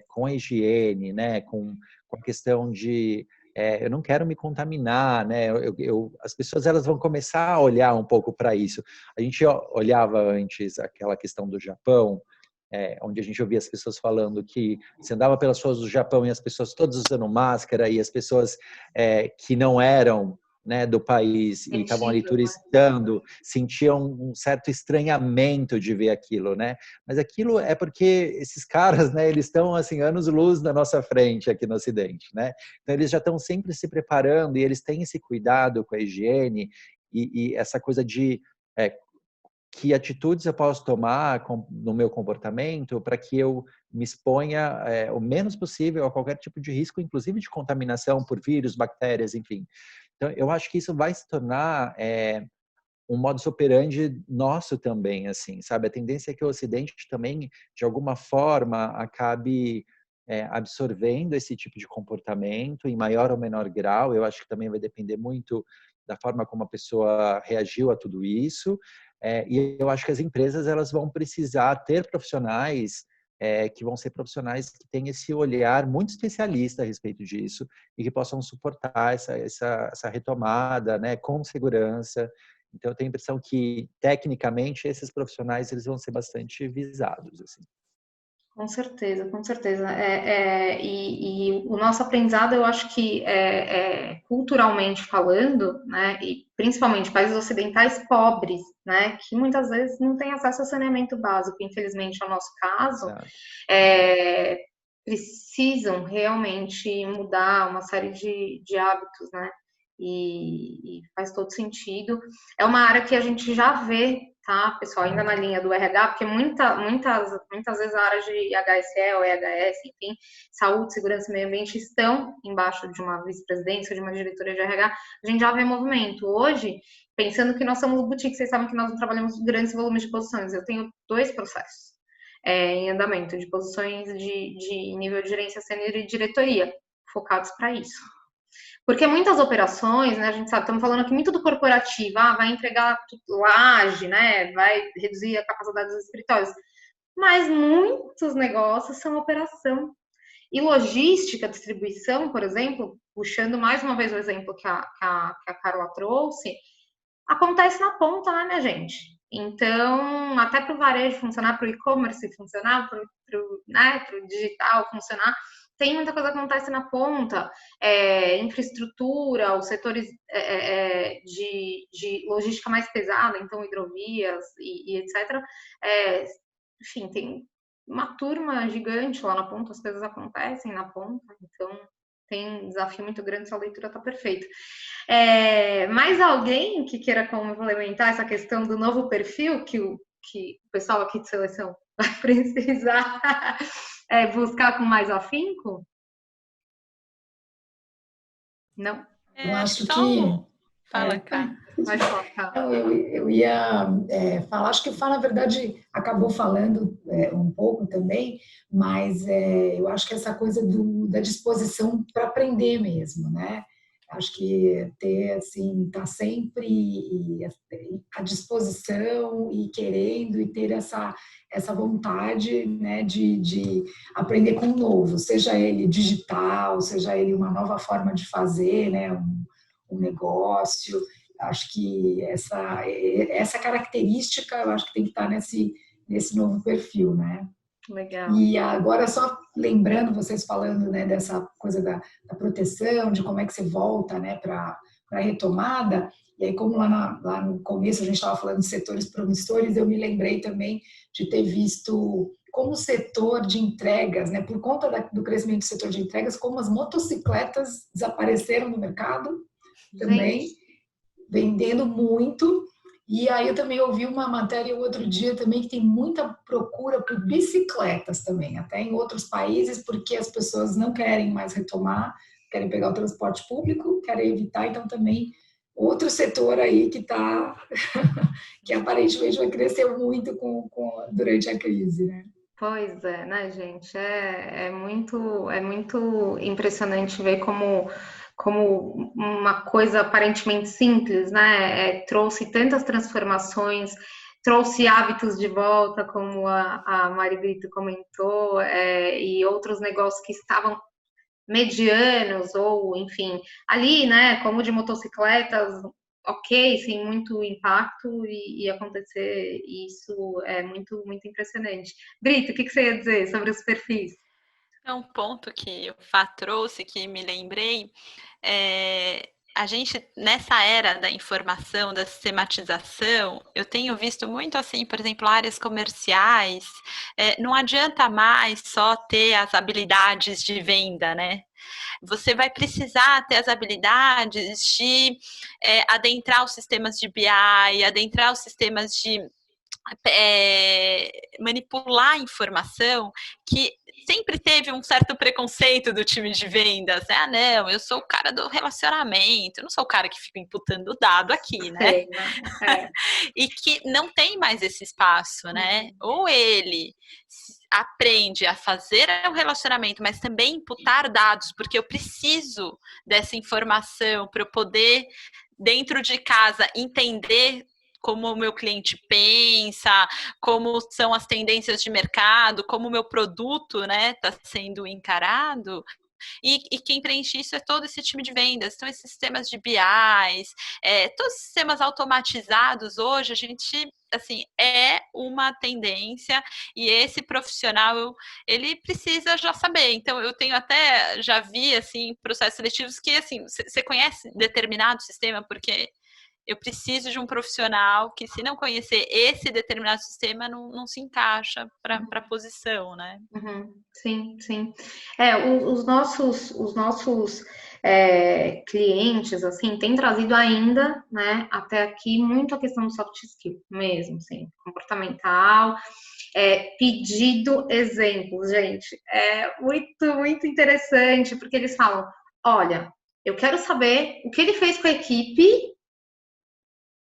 Speaker 2: com a higiene, né, com a questão de eu não quero me contaminar, né? As pessoas elas vão começar a olhar um pouco para isso. A gente olhava antes aquela questão do Japão, onde a gente ouvia as pessoas falando que você andava pelas ruas do Japão e as pessoas todas usando máscara e as pessoas que não eram, né, do país e estavam ali turistando, sentiam um certo estranhamento de ver aquilo, né? Mas aquilo é porque esses caras, né, eles estão assim anos-luz na nossa frente aqui no Ocidente, né? Então eles já estão sempre se preparando e eles têm esse cuidado com a higiene e essa coisa de que atitudes eu posso tomar no meu comportamento para que eu me exponha o menos possível a qualquer tipo de risco, inclusive de contaminação por vírus, bactérias, enfim. Então, eu acho que isso vai se tornar um modus operandi nosso também, assim, sabe? A tendência é que o Ocidente também, de alguma forma, acabe absorvendo esse tipo de comportamento em maior ou menor grau. Eu acho que também vai depender muito da forma como a pessoa reagiu a tudo isso. E eu acho que as empresas elas vão precisar ter profissionais que vão ser profissionais que têm esse olhar muito especialista a respeito disso e que possam suportar essa retomada, né, com segurança. Então, eu tenho a impressão que, tecnicamente, esses profissionais eles vão ser bastante visados. Assim.
Speaker 1: Com certeza, com certeza. E o nosso aprendizado, eu acho que, culturalmente falando, né, e principalmente países ocidentais pobres, né, que muitas vezes não têm acesso ao saneamento básico, infelizmente é o nosso caso, precisam realmente mudar uma série de hábitos, né, e faz todo sentido. É uma área que a gente já vê, tá, pessoal, ainda na linha do RH, porque muitas vezes a área de HSE, EHS, enfim, saúde, segurança e meio ambiente estão embaixo de uma vice-presidência, de uma diretoria de RH, a gente já vê movimento. Hoje, pensando que nós somos boutique, vocês sabem que nós não trabalhamos grandes volumes de posições, eu tenho 2 processos em andamento, de posições de nível de gerência sênior e diretoria, focados para isso. Porque muitas operações, né, a gente sabe, estamos falando aqui muito do corporativo, vai entregar laje, né, vai reduzir a capacidade dos escritórios, mas muitos negócios são operação. E logística, distribuição, por exemplo, puxando mais uma vez o exemplo que a Carla trouxe, acontece na ponta, né, minha gente? Então, até para o varejo funcionar, para o e-commerce funcionar, para o digital funcionar, tem muita coisa que acontece na ponta, infraestrutura, os setores de logística mais pesada, então hidrovias e etc. Enfim, tem uma turma gigante lá na ponta, as coisas acontecem na ponta, então tem um desafio muito grande, sua leitura está perfeita. Mais alguém que queira complementar essa questão do novo perfil que o pessoal aqui de seleção vai precisar buscar com mais afinco? Não?
Speaker 5: Eu acho que...
Speaker 4: Fala, Kai.
Speaker 1: Vai focar.
Speaker 5: Eu ia falar, acho que o Fá, na verdade, acabou falando um pouco também, mas eu acho que essa coisa da disposição para aprender mesmo, né? Acho que ter, assim, estar sempre à disposição e querendo e ter essa vontade, né, de aprender com o novo, seja ele digital, seja ele uma nova forma de fazer, né, um negócio. Acho que essa característica, eu acho que tem que estar nesse novo perfil, né?
Speaker 1: Legal.
Speaker 5: E agora, só lembrando, vocês falando, né, dessa coisa da proteção, de como é que você volta, né, para a retomada, e aí como lá no começo a gente estava falando de setores promissores, eu me lembrei também de ter visto como o setor de entregas, né, por conta do crescimento do setor de entregas, como as motocicletas desapareceram no mercado também, vendendo muito. E aí eu também ouvi uma matéria outro dia também que tem muita procura por bicicletas também, até em outros países, porque as pessoas não querem mais retomar, querem pegar o transporte público, querem evitar, então também outro setor aí que que aparentemente vai crescer muito durante a crise, né?
Speaker 1: Pois é, né, gente? É muito impressionante ver como uma coisa aparentemente simples, né, trouxe tantas transformações, trouxe hábitos de volta, como a Mari Brito comentou, e outros negócios que estavam medianos, ou enfim, ali, né, como de motocicletas, ok, sem muito impacto, e acontecer isso é muito, muito impressionante. Brito, o que você ia dizer sobre os perfis?
Speaker 4: É um ponto que o Fá trouxe, que me lembrei, a gente, nessa era da informação, da sistematização, eu tenho visto muito assim, por exemplo, áreas comerciais, não adianta mais só ter as habilidades de venda, né? Você vai precisar ter as habilidades de adentrar os sistemas de BI, adentrar os sistemas de manipular a informação, que sempre teve um certo preconceito do time de vendas, né? Ah, não, eu sou o cara do relacionamento, eu não sou o cara que fica imputando dado aqui, né?
Speaker 1: Sei, né?
Speaker 4: E que não tem mais esse espaço, né? Ou ele aprende a fazer o relacionamento, mas também imputar dados, porque eu preciso dessa informação para eu poder, dentro de casa, entender como o meu cliente pensa, como são as tendências de mercado, como o meu produto, né, está sendo encarado. E quem preenche isso é todo esse time de vendas. Então, esses sistemas de BIs, todos os sistemas automatizados hoje, a gente, assim, é uma tendência e esse profissional, ele precisa já saber. Então, eu tenho até, já vi, assim, processos seletivos que, assim, você conhece determinado sistema, porque eu preciso de um profissional que, se não conhecer esse determinado sistema, não se encaixa para a posição, né?
Speaker 1: Sim, sim. Os nossos clientes, assim, têm trazido ainda, né, até aqui, muito a questão do soft skill mesmo, assim, comportamental, pedido exemplos, gente. É muito, muito interessante, porque eles falam, olha, eu quero saber o que ele fez com a equipe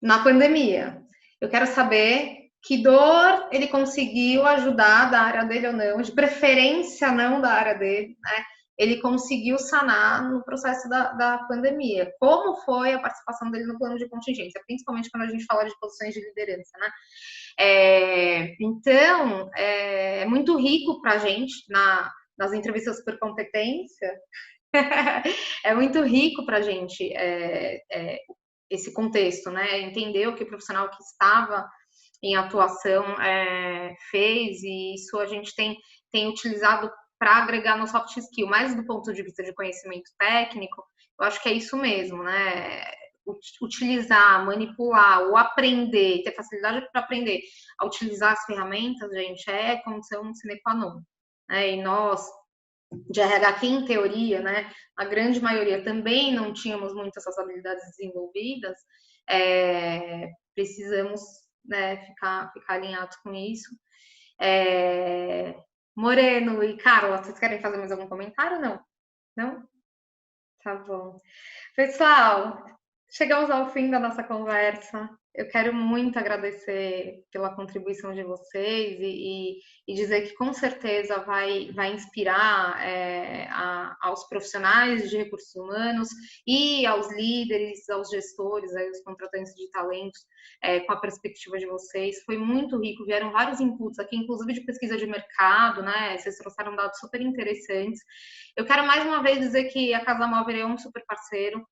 Speaker 1: na pandemia. Eu quero saber que dor ele conseguiu ajudar da área dele ou não, de preferência não da área dele, né? Ele conseguiu sanar no processo da pandemia. Como foi a participação dele no plano de contingência, principalmente quando a gente fala de posições de liderança, né? Então, é muito rico para a gente nas entrevistas por competência. É muito rico para a gente esse contexto, né? Entender o que o profissional que estava em atuação fez, e isso a gente tem utilizado para agregar no soft skill, mais do ponto de vista de conhecimento técnico, eu acho que é isso mesmo, né? Utilizar, manipular, ou aprender, ter facilidade para aprender a utilizar as ferramentas, gente, é condição sine qua non. E nós, de RH, que em teoria, né, a grande maioria também não tínhamos muitas essas habilidades desenvolvidas, precisamos, né, ficar alinhados com isso. Moreno e Carla, vocês querem fazer mais algum comentário ou não? Não? Tá bom. Pessoal, chegamos ao fim da nossa conversa. Eu quero muito agradecer pela contribuição de vocês e dizer que com certeza vai inspirar aos profissionais de recursos humanos e aos líderes, aos gestores, aos contratantes de talentos, com a perspectiva de vocês. Foi muito rico, vieram vários inputs aqui, inclusive de pesquisa de mercado, né? Vocês trouxeram dados super interessantes. Eu quero mais uma vez dizer que a Casa Móvel é um super parceiro.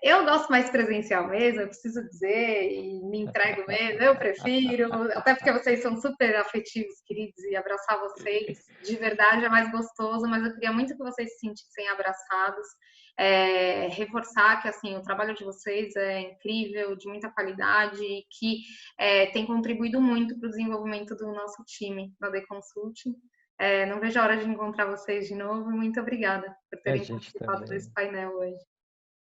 Speaker 1: Eu gosto mais presencial mesmo, eu preciso dizer, e me entrego mesmo, eu prefiro, até porque vocês são super afetivos, queridos, e abraçar vocês de verdade é mais gostoso, mas eu queria muito que vocês se sentissem abraçados, reforçar que, assim, o trabalho de vocês é incrível, de muita qualidade, e que tem contribuído muito para o desenvolvimento do nosso time da The Consulting. Não vejo a hora de encontrar vocês de novo, muito obrigada por terem participado desse painel hoje.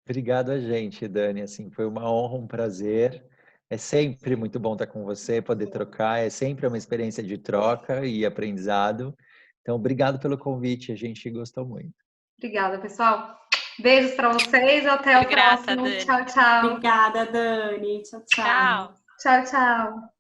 Speaker 2: Obrigado a gente, Dani, assim, foi uma honra, um prazer. É sempre muito bom estar com você, poder trocar, é sempre uma experiência de troca e aprendizado. Então, obrigado pelo convite, a gente gostou muito.
Speaker 1: Obrigada, pessoal. Beijos para vocês, até o próximo.
Speaker 4: Dani.
Speaker 1: Tchau, tchau.
Speaker 3: Obrigada, Dani. Tchau, tchau.
Speaker 4: Tchau.
Speaker 1: Tchau, tchau.